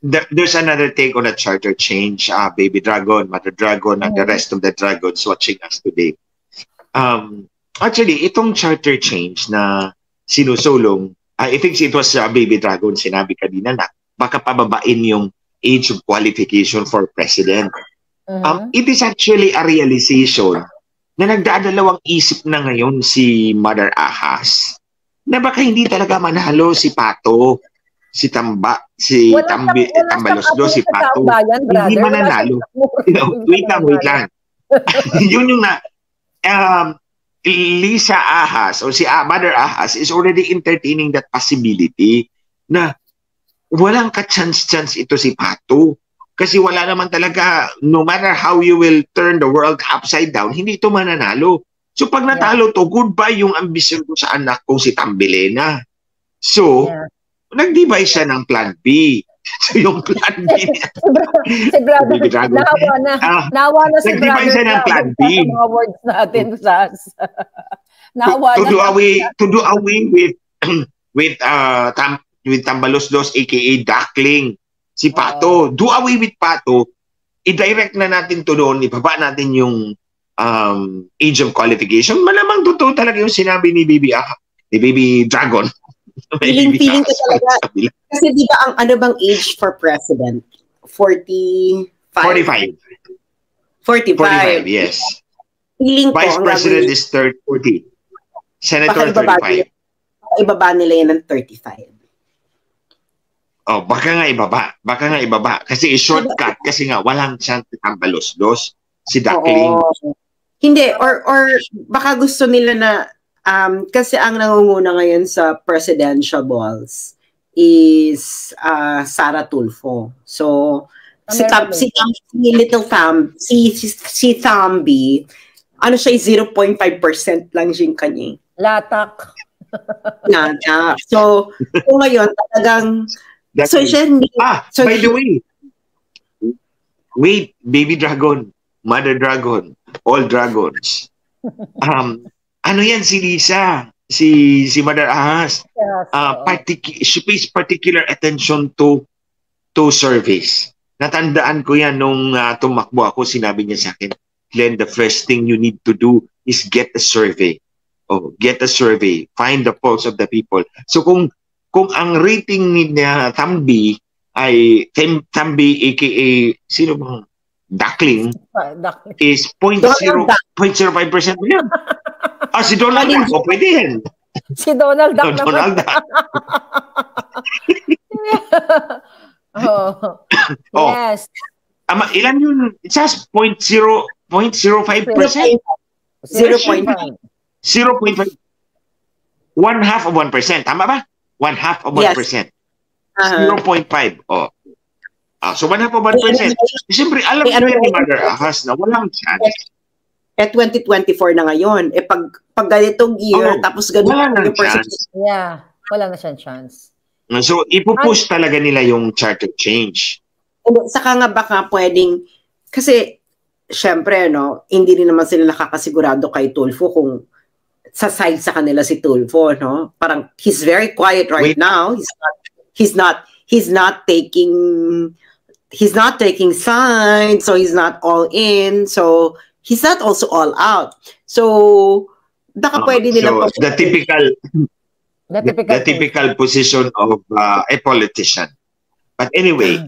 There's another take on a charter change, Baby Dragon, Mother Dragon, and the rest of the dragons watching us today. Actually, itong charter change na sinusulong, I think it was Baby Dragon, sinabi kanina na baka pababain yung age of qualification for president. It is actually a realization na nagdadalawang isip na ngayon si Mother Ahas na baka hindi talaga manalo si Pato, si Tambaluslos, si Pato. Hindi mananalo. Wait lang. Yun yung Lisa Ahas o si Mother Ahas is already entertaining that possibility na walang ka-chance ito si Pato. Kasi wala naman talaga, no matter how you will turn the world upside down, hindi ito mananalo. So pag natalo to, goodbye yung ambisyon ko sa anak kong si Tambelena. So, nag-devise siya ng plan B. So yung plan B niya. Si brother, nawa na si brother. Nag-devise siya ng plan B. Mga words natin sa to do away with Tambaluslos aka Duckling. Si Pato, do away with Pato, i-direct na natin to doon, ibaba natin yung age of qualification. Malamang totoo talaga yung sinabi ni Baby Dragon. Feeling ko talaga. Kasi di ba ang ano bang age for president? 45? 45, yes. Feeling ko, Vice President is 40. Senator 35. Ibaba nila yan ng 35. Oh, baka nga ibaba. Kasi shortcut, kasi nga walang chance ng Tambaluslos, si Duckling. Hindi, or baka gusto nila na, kasi ang nangunguna ngayon sa presidential balls is Sara Tulfo. So, si Thambi, ano siya, 0.5% lang siya kanya. Latak. So, ngayon, talagang, so, by the way, wait, Baby Dragon, Mother Dragon, all dragons. Ano yan si Lisa, si Mother Ahas? She pays particular attention to surveys. Natandaan ko yan nung tumakbo ako, sinabi niya sa akin, Glenn, the first thing you need to do is get a survey. Get a survey. Find the pulse of the people. So kung ang rating ni Thambi ay Thambi aka sino bang Duckling is 0.05% mo yan. Si Donald Duck. O pwede yan. Si Donald Duck Donald Duck. Yes. Ilan yun? It says 0.05%. 0.5. 1/2 of 1%. Tama ba? 1/2 of 1%. Yes. 0.5. So 1/2 of 1%. Siyempre, alam ni Mother Ahas na walang chance. 2024 na ngayon. Pag ganitong year, tapos ganitong yung chance. Yeah, wala na siyang chance. So, ipupush talaga nila yung charter change. Saka nga baka pwedeng, kasi, syempre, hindi rin naman sila nakakasigurado kay Tulfo kung sa side sa kanila si Tulfo, no? Parang, he's very quiet right now. He's not taking sides, so he's not all in, so he's not also all out. So, baka pwede nila the typical position of a politician. But anyway,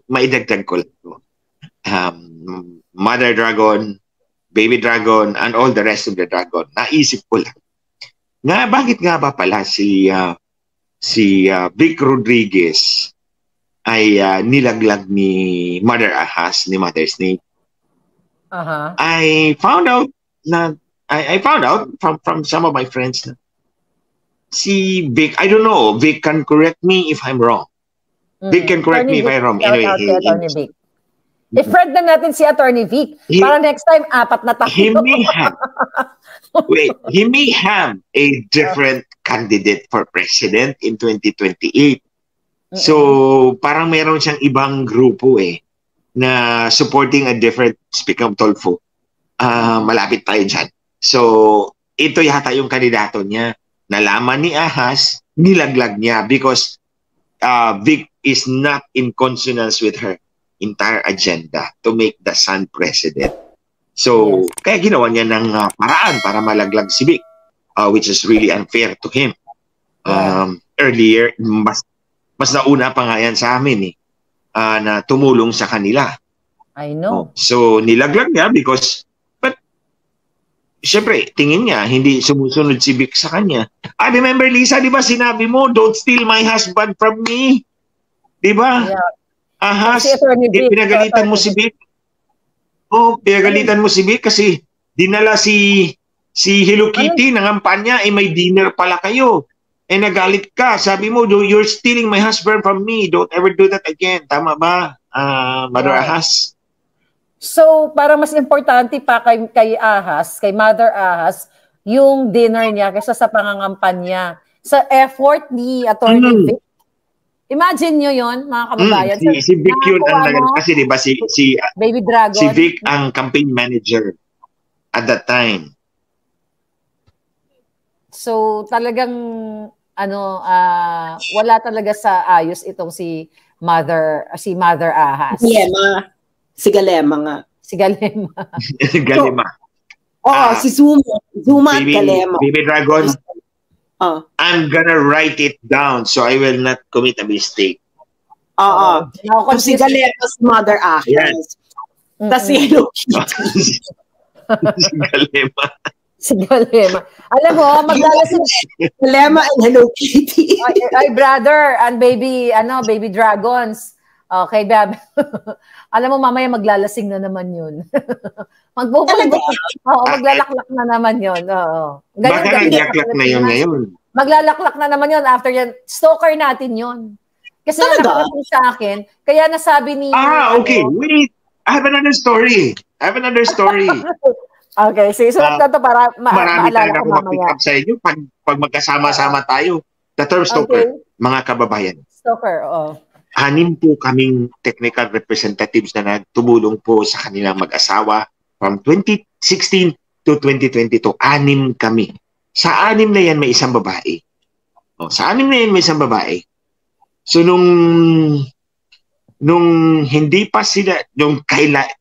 maidagdag ko lang to. Mother Dragon, Baby Dragon, and all the rest of the dragon. Naisip ko lang. Bakit nga ba pala si Vic Rodriguez ay nilaglag ni Mother Ahas, ni Mother Snake? I found out from some of my friends na si Vic, I don't know, Vic can correct me if I'm wrong. Vic can correct me if I'm wrong. Anyway, i-friend na natin si Attorney Vic. Para next time, 4 na tayo. He may have a different candidate for president in 2028. So, parang meron siyang ibang grupo na supporting a different, speaking of Tulfo, malapit tayo dyan. So, ito yata yung kandidato niya. Nalaman ni Ahas, nilaglag niya because Vic is not in consonance with her entire agenda to make the son president. So, kaya ginawa niya ng paraan para malaglag si Vic, which is really unfair to him. Earlier, mas nauna pa nga yan sa amin na tumulong sa kanila. I know. So, nilaglag niya because, but, syempre, tingin niya, hindi sumusunod si Vic sa kanya. Remember, Lisa, di ba sinabi mo, don't steal my husband from me? Di ba? Yeah. Ahas, pinagalitan mo si Vic. Pinagalitan mo si Vic kasi dinala si Hello Kitty ng kampanya, may dinner pala kayo. Nagalit ka. Sabi mo, you're stealing my husband from me. Don't ever do that again. Tama ba, Mother Ahas? So, parang mas importante pa kay Ahas, kay Mother Ahas, yung dinner niya kaysa sa pangangampanya. Sa effort ni Attorney Vic. Imagine nyo yon mga kababayan. Si Vic yun kasi diba si Baby Dragon. Si Vic ang campaign manager at that time. So talagang wala talaga sa ayos itong si Mother Ahas. Si Galema nga. Si Galema. Galema. Si Zuma at Galema. Baby Dragon. I'm gonna write it down so I will not commit a mistake. Si Galema's Mother Ahas. Yes. Tapos si Hello Kitty. Si Galema. Si Galema. Alam mo, maglalasing Galema and Hello Kitty. Ay, brother and baby dragons. Okay, Bab. Alam mo, mamaya maglalasing na naman yun. Maglalaklak na naman yun. Baka naglaklak na yun ngayon. Maglalaklak na naman yun after yan. Stalker natin yun. Kasi nakarating sa akin, kaya nasabi ni... okay. Wait. I have another story. Okay, sige. Sulat na to para marami maalala ko mamaya. Marami talaga sa inyo pag magkasama-sama tayo. The term stalker, mga kababayan. Stalker, 6 po kaming technical representatives na tumulong po sa kanilang mag-asawa from 2016 to 2022. 6 kami. Sa 6 na yan, may isang babae. So, nung hindi pa sila, nung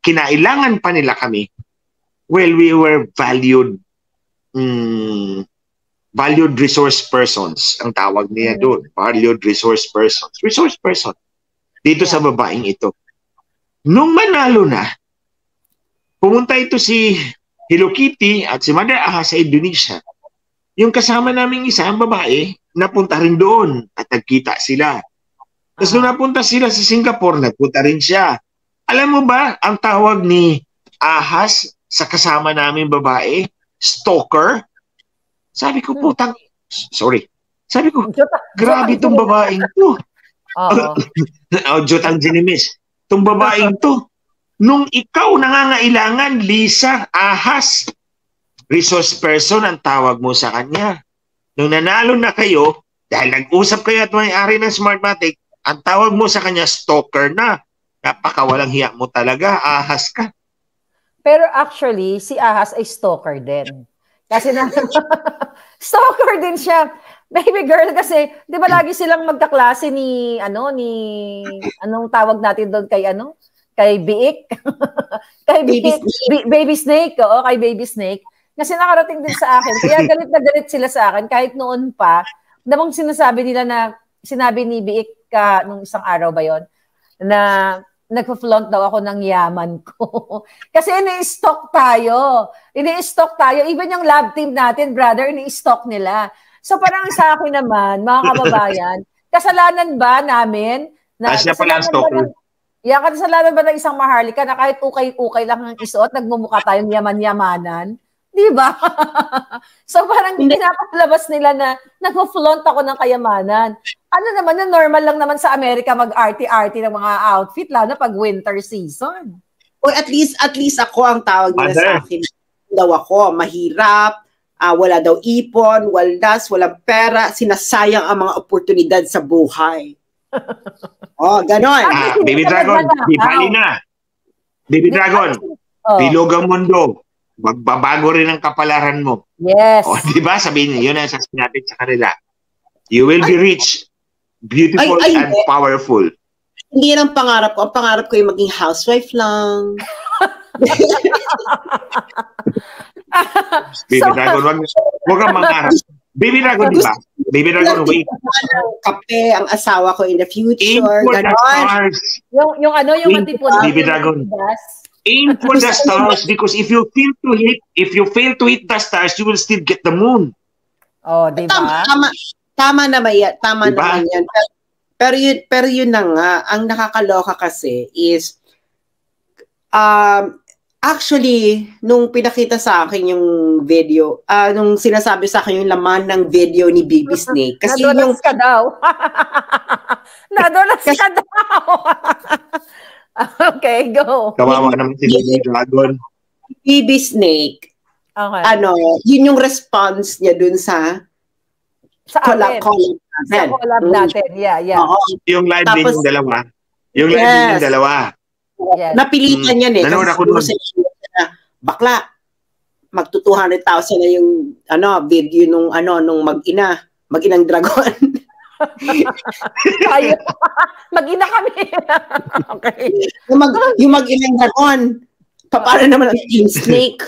kinailangan pa nila kami, well, we were valued resource persons, ang tawag niya doon. Valued resource persons. Resource person. Dito sa babaeng ito. Nung manalo na, pumunta ito si Hello Kitty at si Mother Ahas sa Indonesia. Yung kasama naming isang babae, napunta rin doon at nagkita sila. Tapos nung napunta sila sa Singapore, nagpunta rin siya. Alam mo ba, ang tawag ni Ahas sa kasama naming babae, stalker? Sabi ko, grabe itong babaeng to. Jotang Jinimis. Itong babaeng to. Nung ikaw nangangailangan, Lisa, Ahas, resource person ang tawag mo sa kanya. Nung nanalo na kayo, dahil nag-usap kayo at may-ari ng Smartmatic, ang tawag mo sa kanya, stalker na. Napakawalang hiya mo talaga, Ahas ka. Pero actually, si Ahas ay stalker din. Kasi stalker din siya. Baby girl kasi, 'di ba lagi silang magkaklase ni anong tawag natin doon kay Biik. Kay Baby Snake, kay Baby Snake. Kasi nakarating din sa akin. Kaya galit na galit sila sa akin kahit noon pa. Namang sinasabi nila sinabi ni Biik nung isang araw ba 'yon na nagpa-flaunt daw ako ng yaman ko. Kasi ini-stalk tayo. Even yung lab team natin, brother, ini-stalk nila. So parang sa akin naman, mga kababayan, kasalanan ba namin? Siya pala ang stalker. Kasalanan ba ng isang maharlika na kahit ukay-ukay lang ang isuot, nagmumukha tayong yaman-yamanan? Di ba? So parang pinapalabas nila na nagpa-flaunt ako ng kayamanan. Ano naman na normal lang naman sa Amerika mag-arty-arty ng mga outfit, lalo na pag winter season. O at least ako ang tawag nila sa akin. Daw ako, mahirap, wala daw ipon, waldas, walang pera, sinasayang ang mga oportunidad sa buhay. Ganon. Baby Dragon, di bali na. Baby Dragon, bilog ang mundo. magbabago rin ang kapalaran mo. Yes. O, di ba? Sabihin niyo, yun ang sasabihin natin sa kanila. You will be rich, beautiful, and powerful. Hindi yan ang pangarap ko. Ang pangarap ko yung maging housewife lang. Baby Dragon, wag kang mangarap. Baby Dragon, di ba? Baby Dragon, wait. Kape ang asawa ko in the future. Aim for the stars. Yung matipon. Baby Dragon. Aim for the stars because if you fail to hit the stars, you will still get the moon. Oh, di ba? Tama naman yan. Tama naman yan. Pero yun na nga, ang nakakaloka kasi is, actually, nung pinakita sa akin yung video, nung sinasabi sa akin yung laman ng video ni Baby Snake. Kasi nadulas ka daw. Nadulas ka daw. Okay, go. Kawawa naman si Baby Dragon. Baby Snake, yun yung response niya dun sa collab natin. Yeah. Yung live din yung dalawa. Yung live din yung dalawa. Yes. Napilitan yan eh. Nanood ako doon. Bakla, magto 200,000 na yung video nung mag-inang dragon. Mag-ina kami. Okay. Yung mag-inang dragon. Paano naman ang Team Snake?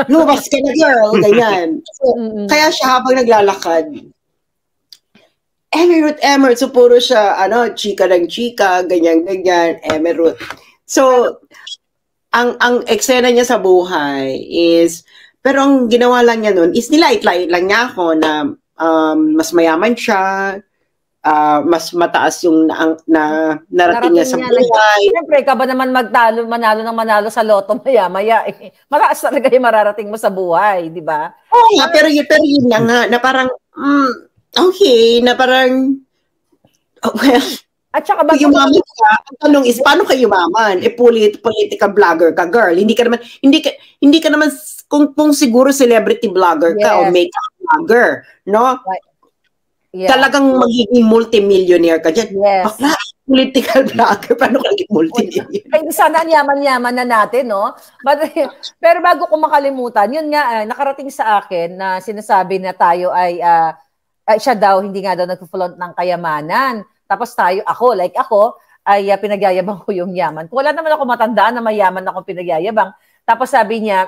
Lumabas ka na, girl. Ganyan. So, kaya siya habang naglalakad, Emerald. So, puro siya, chika ng chika, ganyan, Emerald. So, ang eksena niya sa buhay is, pero ang ginawa lang niya nun is nilait-lait lang niya ako na mas mayaman siya, mas mataas yung narating niya sa buhay. Siyempre, ka ba naman manalo sa loto maya-maya eh. Mataas talaga yung mararating mo sa buhay, di ba? Oo nga, pero yun na nga, na parang, okay, na parang, well, at saka yumaman ka, ang tanong is, paano ka yumaman? Political vlogger ka, girl. Hindi ka naman, kung siguro celebrity vlogger ka o makeup vlogger, no? Yeah. Talagang magiging multimillionaire ka dyan. Yes. Bakla, political vlogger, paano ka naging multimillionaire? Ay, sana yaman-yaman na natin, no? Pero bago ko makalimutan, yun nga, nakarating sa akin na sinasabi na tayo ay siya daw, hindi nga daw nag-flaunt ng kayamanan. Tapos ako, ay pinagyayabang ko yung yaman. Wala naman ako matandaan na mayaman akong pinagyayabang. Tapos sabi niya,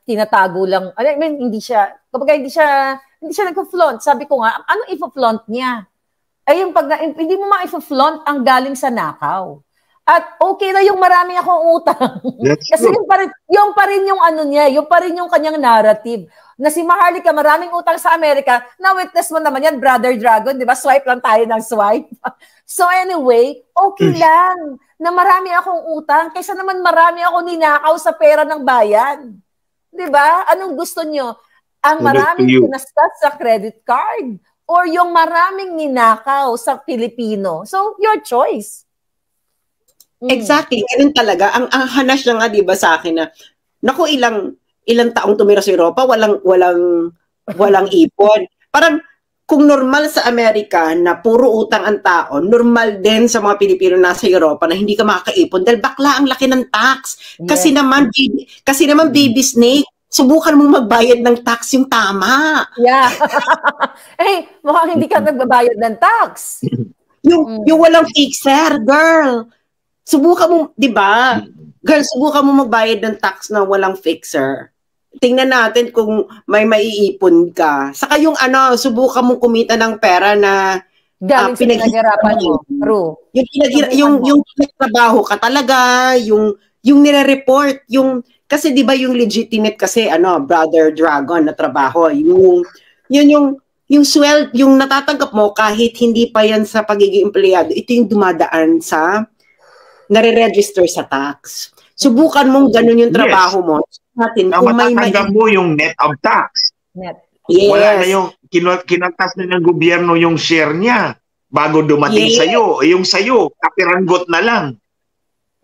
tinatago lang. I mean, hindi siya nag-flaunt. Sabi ko nga, ano i-flaunt niya? Ay, hindi mo ma-flaunt ang galing sa nakaw. At okay na yung marami akong utang. Kasi yung pa rin yung niya, yung pa rin yung kanyang narrative. Na si Maharlika, maraming utang sa Amerika, na-witness mo naman yan, Brother Dragon, di ba? Swipe lang tayo ng swipe. So anyway, okay lang na marami akong utang kaysa naman marami akong ninakaw sa pera ng bayan. Di ba? Anong gusto nyo? Ang maraming pinastas sa credit card or yung maraming ninakaw sa Pilipino? So, your choice. Exactly. Ganun talaga. Ang hanas na nga, di ba, sa akin na, naku, ilang taong tumira sa Europa, walang ipon. Parang, kung normal sa Amerika na puro utang ang tao, normal din sa mga Pilipino nasa Europa na hindi ka makakaipon dahil bakla ang laki ng tax. Kasi naman, Baby Snake, subukan mong magbayad ng tax yung tama. Yeah. Mukhang hindi ka nagbabayad ng tax. Yung walang fixer, girl. Subukan mo, di ba? Girl, subukan mo magbayad ng tax na walang fixer. Tingnan natin kung may maiipon ka. Saka yung subukan mong kumita ng pera na galing sa pinaghirapan mo. True. Yung pinagtrabaho ka talaga, yung nire-report, kasi di ba yung legitimate kasi Brother Dragon na trabaho, yung natatanggap mo kahit hindi pa yan sa pagiging empleyado, ito yung dumadaan sa nare-register sa tax. Subukan mong ganun yung trabaho mo. Natin, kung matatanggap mo yung net of tax. Yes. Wala na yung kinatas na ng gobyerno yung share niya bago dumating sa'yo. Yung sa'yo, kapiranggot na lang.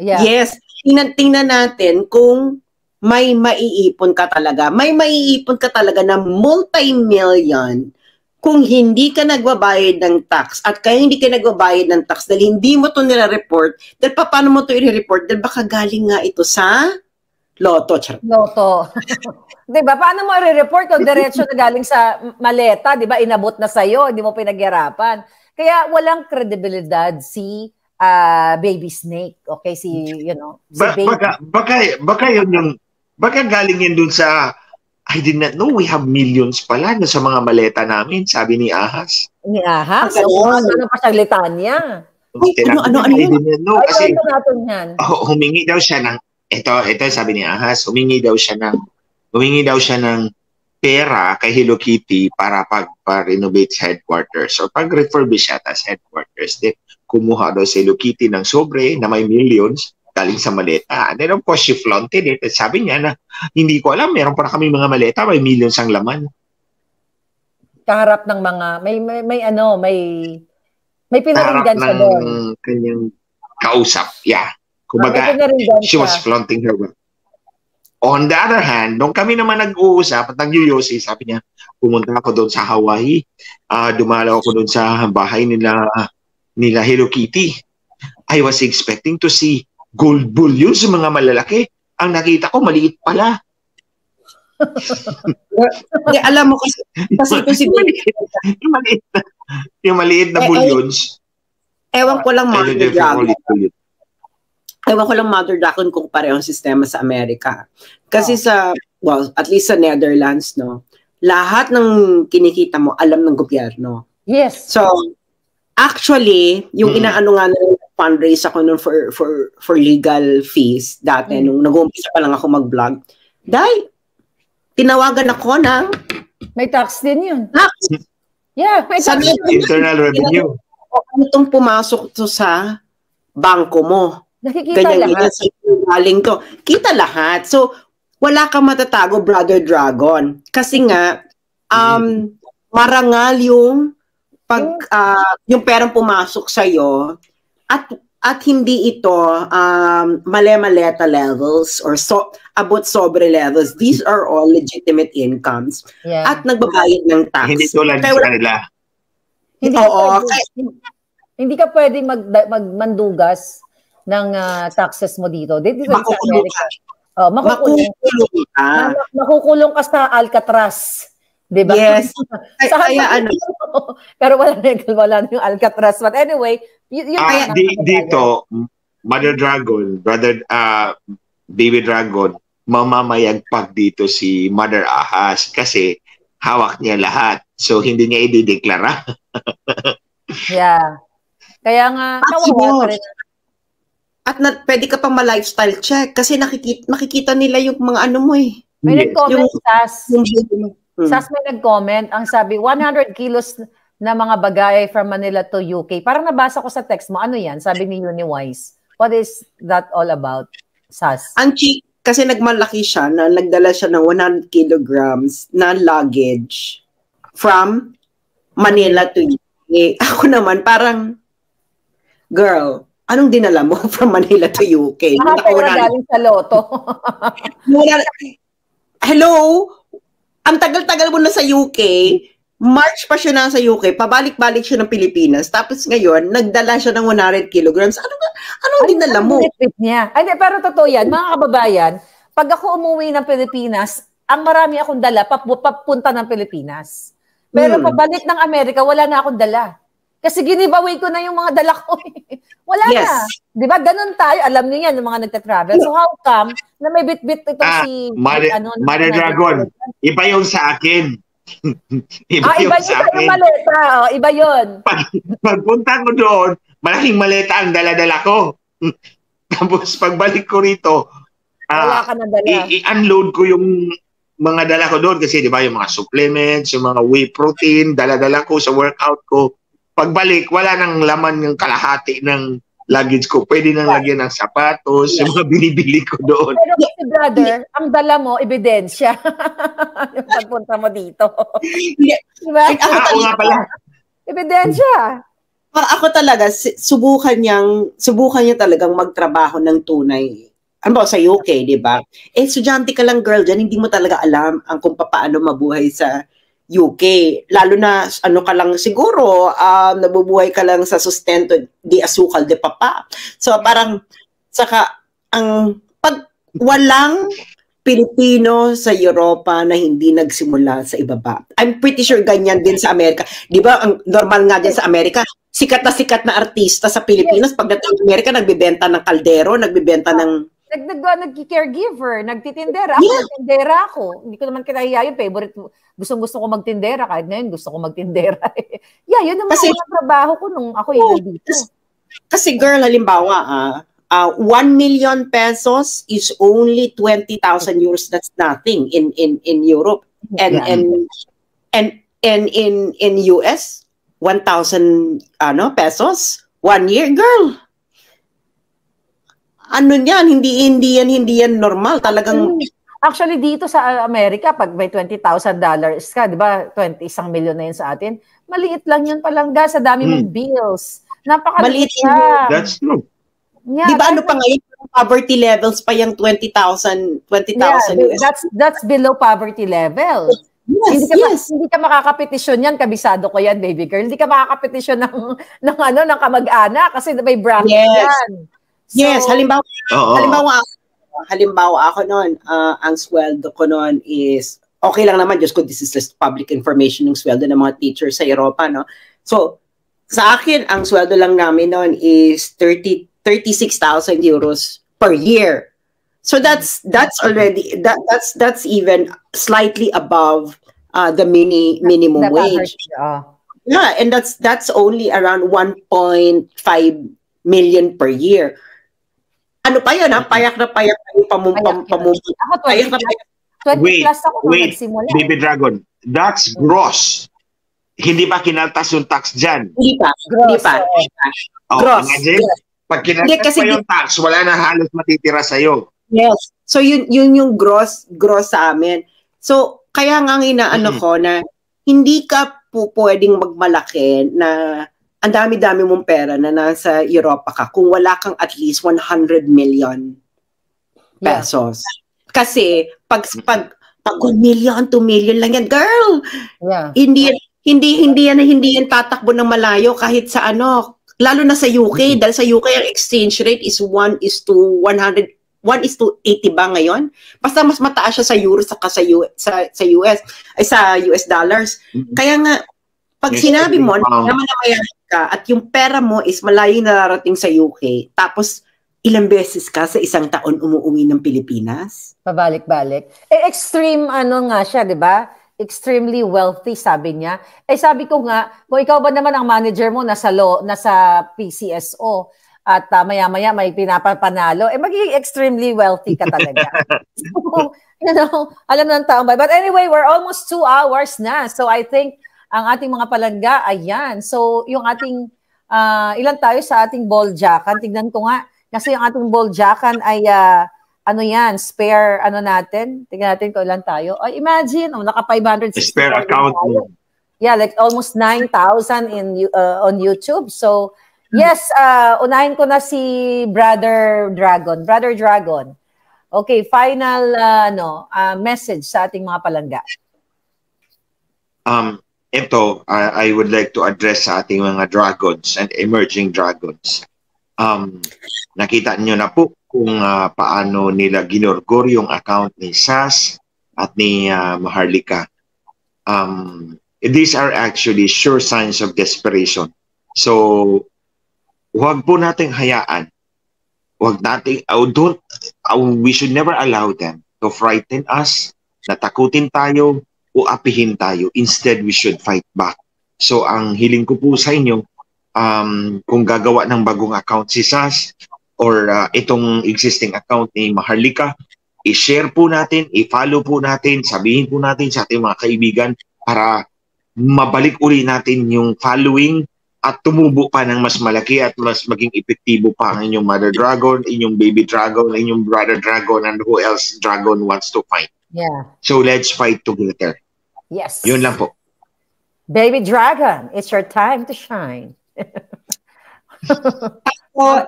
Yeah. Yes. Tingnan natin kung may maiipon ka talaga. May maiipon ka talaga na multi-million kung hindi ka nagbabayad ng tax at kaya hindi ka nagbabayad ng tax dahil hindi mo ito nire-report, dahil paano mo ito i-report? Dahil baka galing nga ito sa Loto. Loto. Diba? Paano mo i-report kung diretso na galing sa maleta, diba? Inabot na sa'yo, hindi mo pinaghirapan. Kaya walang kredibilidad si Baby Snake. Okay? Si Baby. Baka yun yung, baka galing yan dun sa, I did not know we have millions pala na sa mga maleta namin, sabi ni Ahas. Ni Ahas? Ano pa siyang litanya? Ano? I did not know. Kasi natin humingi daw siya ng, ito sabi ni Ahas, humingi daw siya ng pera kay Hello Kitty para pag-renovate sa headquarters. So pag-refurbish siya as headquarters, kumuha daw si Hello Kitty ng sobre na may millions galing sa maleta. And then of course, she flaunted it. At sabi niya na, hindi ko alam, meron pa kami mga maleta, may millions ang laman. Kaharap ng mga, may pinaringgan siya doon. Kanyang kausap, yeah. Kumbaga, she was flaunting her wealth. On the other hand, nung kami naman nag-uusap at nag-yoyosi, sabi niya, pumunta ako doon sa Hawaii, dumalaw ako doon sa bahay nila Hello Kitty. I was expecting to see gold bullions, mga malalaki. Ang nakita ko, maliit pala. Alam mo kasi ito si yung maliit na bullions. Ewan ko lang, Mother Dragon kung parehong sistema sa Amerika. Kasi at least sa Netherlands, no, lahat ng kinikita mo, alam ng gobyerno. Yes. So, actually, yung inaano nga ng fundraise ako nun for legal fees dati, nung nag-uumpisa pa lang ako mag-vlog, dahil tinawagan ako ng may tax din yun. Tax. Yeah, may tax. Internal revenue. Ano itong pumasok to sa bangko mo? Nakikita lahat. Galing to. Kita lahat. So, wala kang matatago, Brother Dragon. Kasi nga, marangal yung yung perang pumasok sa'yo at hindi ito male-maleta levels or abot sobre levels. These are all legitimate incomes. Yeah. At nagbabayad ng tax. Hindi tulad sa kanila. Hindi ka pwedeng magmandugas ng taxes mo dito. Dito sa Amerika. Makukulong ka sa Alcatraz. Diba? Yes. Pero wala na yung Alcatraz. But anyway, dito, Mother Dragon, Baby Dragon, mamamayagpag dito si Mother Ahas kasi hawak niya lahat. So, hindi niya idideklara. Yeah. Kaya nga, kawawa pa rin. At pwede ka pang ma-lifestyle check kasi makikita nila yung mga ano mo eh. May nag-comment, Sas may nag-comment, ang sabi, 100 kilos na mga bagay from Manila to UK. Parang nabasa ko sa text mo, ano yan? Sabi ni Uniwise. What is that all about, Sas? Ang kasi nagmalaki siya na nagdala siya ng 100 kilograms na luggage from Manila to UK. Ako naman parang, girl, anong dinala mo from Manila to UK? Pera galing sa loto. Hello? Ang tagal-tagal mo na sa UK, March pa siya na sa UK, pabalik-balik siya ng Pilipinas, tapos ngayon, nagdala siya ng 100 kilograms. Anong dinala mo? Niya? Ay, pero totoo yan, mga kababayan, pag ako umuwi ng Pilipinas, ang marami akong dala, papunta ng Pilipinas. Pero pabalik ng Amerika, wala na akong dala. Kasi giveaway ko na yung mga dala ko. Wala na. Di ba? Ganun tayo. Alam niyo yan, yung mga nagtatravel. So how come na may bit-bit ito si... Mother Dragon, iba yung sa akin. iba yung sa akin. Maleta. Iba yun. Pagpunta ko doon, malaking maleta ang dala-dala ko. Tapos pagbalik ko rito, wala ka na dala. I-unload ko yung mga dala ko doon kasi di ba yung mga supplements, yung mga whey protein, dala-dala ko sa workout ko. Pagbalik, wala nang laman yung kalahati ng luggage ko. Pwede nang lagyan ng sapatos, yung mga binibili ko doon. Pero kasi brother, ang dala mo, ebidensya. Yung pagpunta mo dito. Diba? Oo nga pala. Ebidensya. Ako talaga, subukan niya talagang magtrabaho ng tunay. Ano ba, sa UK, di ba? Estudyante ka lang, girl, dyan, hindi mo talaga alam kung paano mabuhay sa UK. Lalo na, ka lang siguro, nabubuhay ka lang sa sustento, di asukal, di papa. So, parang, saka, walang Pilipino sa Europa na hindi nagsimula sa ibaba. I'm pretty sure ganyan din sa Amerika. Di ba, ang normal nga din sa Amerika, sikat na artista sa Pilipinas, pagdating sa Amerika, nagbibenta ng kaldero, nagbibenta ng... Nag-caregiver, nagtitindera. Ako, nagtindera ako. Hindi ko naman kinahiya yung favorite. Gustong-gusto ko magtindera. Kahit ngayon, gusto ko magtindera. Yun naman ang trabaho ko nung ako yung nandito. Kasi girl, halimbawa, 1 million pesos is only 20,000 euros. That's nothing in Europe. And in US, 1,000 pesos 1 year, girl. Ano yan? Hindi yan normal. Talagang actually dito sa Amerika, pag may $20,000 ka, 'di ba? 1 million na yun sa atin. Maliit lang yun palangga sa dami mong bills. Napakaliit siya. That's true. Yeah, di ba ano pa ngayon, poverty levels pa yung 20,000 US. That's below poverty level. Yes, hindi ka makakapetisyon yan, kabisado ko yan, baby girl. Hindi ka makakapetisyon ng kamag-anak kasi may bracket yan. So, yes, halimbawa ako noon, ang sweldo ko noon is okay lang naman, just this is just public information yung sweldo ng mga teachers sa Europa, no? So, sa akin, ang sweldo lang namin noon is 36,000 euros per year. So that's already that's even slightly above the minimum wage. Yeah, and that's only around 1.5 million per year. Ano pa yun, ha? Payak na payak Ako 20 plus ako nung nagsimula. Baby Dragon, that's gross. Hindi pa kinaltas yung tax dyan? Hindi pa. Gross. Imagine, pag kinaltas pa yung tax, wala na halos matitira sa'yo. Yes. So yun yung gross sa amin. So kaya nga inaano ko na hindi ka po pwedeng magmalaki na ang dami-dami mong pera na nasa Europa ka kung wala kang at least 100 million pesos. Kasi pag 1 million, 2 million lang yan, girl. Yeah. Hindi yan tatakbo ng malayo kahit sa lalo na sa UK, dahil sa UK ang exchange rate is 1:100, 1:80 ba ngayon? Basta mas mataas siya sa euro saka sa US, ay sa US dollars. Kaya nga pag sinabi mo na mayaman ka at yung pera mo is malayo nararating sa UK, tapos ilang beses ka sa isang taon umuwi ng Pilipinas? Pabalik-balik. Extreme nga siya, 'di ba? Extremely wealthy, sabi niya. Sabi ko nga, kung ikaw ba naman ang manager mo nasa PCSO at maya-maya may pinapapanalo, magiging extremely wealthy ka talaga. So, alam ng taong bayan. But anyway, we're almost 2 hours na. So I think ang ating mga palangga, ayan. So yung ating, ilan tayo sa ating ball jackan? Tignan ko nga. Kasi yung ating ball jackan ay, spare, natin. Tignan natin kung ilan tayo. Imagine, naka 560. Spare account. Yeah, like almost 9,000 on YouTube. So, yes, unahin ko na si Brother Dragon. Brother Dragon. Okay, final message sa ating mga palangga. Ito, I would like to address sa ating mga dragons and emerging dragons. Nakita niyo na po kung paano nila ginorgor yung account ni Sas at ni Maharlika. These are actually sure signs of desperation. So, huwag po nating hayaan. We should never allow them to frighten us, natakutin tayo, o apihin tayo. Instead, we should fight back. So, ang hiling ko po sa inyo, kung gagawa ng bagong account si Sas or itong existing account ni Maharlika, i-share po natin, i-follow po natin, sabihin po natin sa ating mga kaibigan para mabalik uli natin yung following at tumubo pa ng mas malaki at mas maging epektibo pa ang inyong Mother Dragon, inyong Baby Dragon, inyong Brother Dragon, and who else Dragon wants to fight. Yeah. So let's fight together. Yes. Yun lang po. Baby Dragon, it's your time to shine. Ako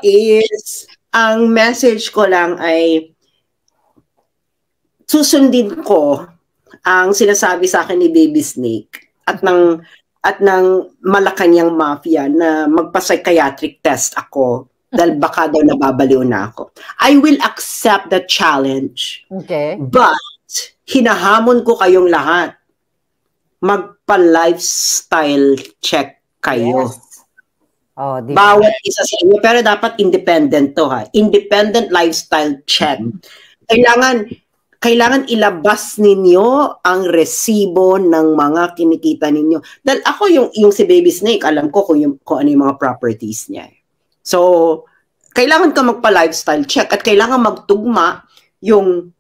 ang message ko lang ay susundin ko ang sinasabi sa akin ni Baby Snake at ng Malacanang Mafia na magpa-psychiatric test ako Dahil baka daw nababaliw na ako. I will accept the challenge. Okay. But, hinahamon ko kayong lahat. Magpa-lifestyle check kayo. Yes. Oh, diba? Bawat isa sa inyo. Pero dapat independent to ha. Independent lifestyle check. Kailangan ilabas ninyo ang resibo ng mga kinikita ninyo. Dahil ako yung si Baby Snake, alam ko kung ano yung mga properties niya. So, kailangan ka magpa-lifestyle check at kailangan magtugma yung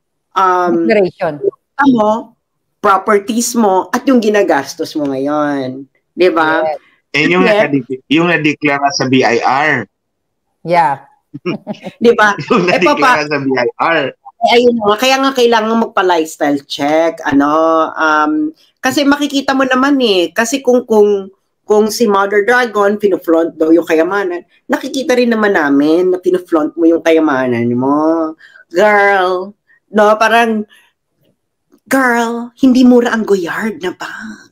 properties mo at yung ginagastos mo ngayon. Di ba? Yes. Yung na-declare sa BIR. Yeah. Di ba? Yung na-declare sa BIR. Ayun nga, kaya nga kailangan magpa-lifestyle check. Kasi makikita mo naman kasi kung si Mother Dragon, pino-flaunt daw yung kayamanan, nakikita rin naman namin na pino-flaunt mo yung kayamanan mo. Girl, no, parang, girl, hindi mura ang Goyard na bag.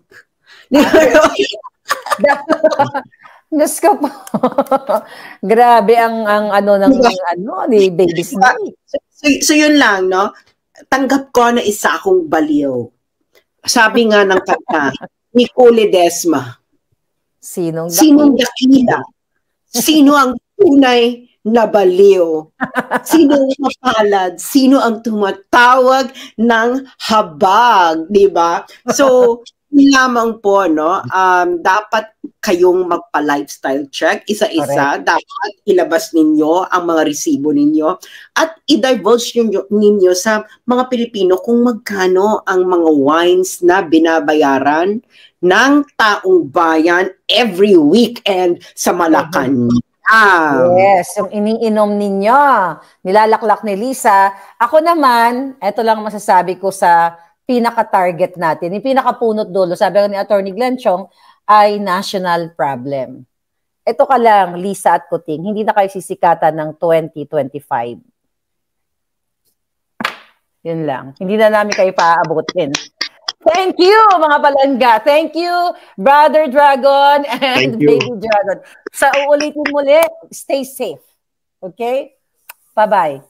Diyos ko po. Grabe ang ni Baby Snake. So yun lang, no? Tanggap ko na isa akong baliw. Sabi nga ng kanta, Nicole Ledesma. Sinong dakila? Sino ang tunay na baliw? Sino ang mapalad? Sino ang tumatawag ng habag? Diba? So, lamang po, no? Dapat kayong magpa-lifestyle check, isa-isa. Correct. Dapat ilabas ninyo ang mga resibo ninyo at i-divulge ninyo sa mga Pilipino kung magkano ang mga wines na binabayaran ng taong bayan every weekend sa Malacanang. Yes, yung iniinom ninyo, nilalaklak ni Lisa. Ako naman, eto lang masasabi ko sa pinaka-target natin. Yung pinaka-punot dulo, sabi ni Attorney Glenn Chong, ay national problem. Ito ka lang, Lisa at Kuting, hindi na kayo sisikatan ng 2025. Yun lang. Hindi na namin kayo paaabutin. Thank you, mga palangga. Thank you, Brother Dragon and Baby Dragon. Sa uulitin muli, stay safe. Okay? Bye-bye.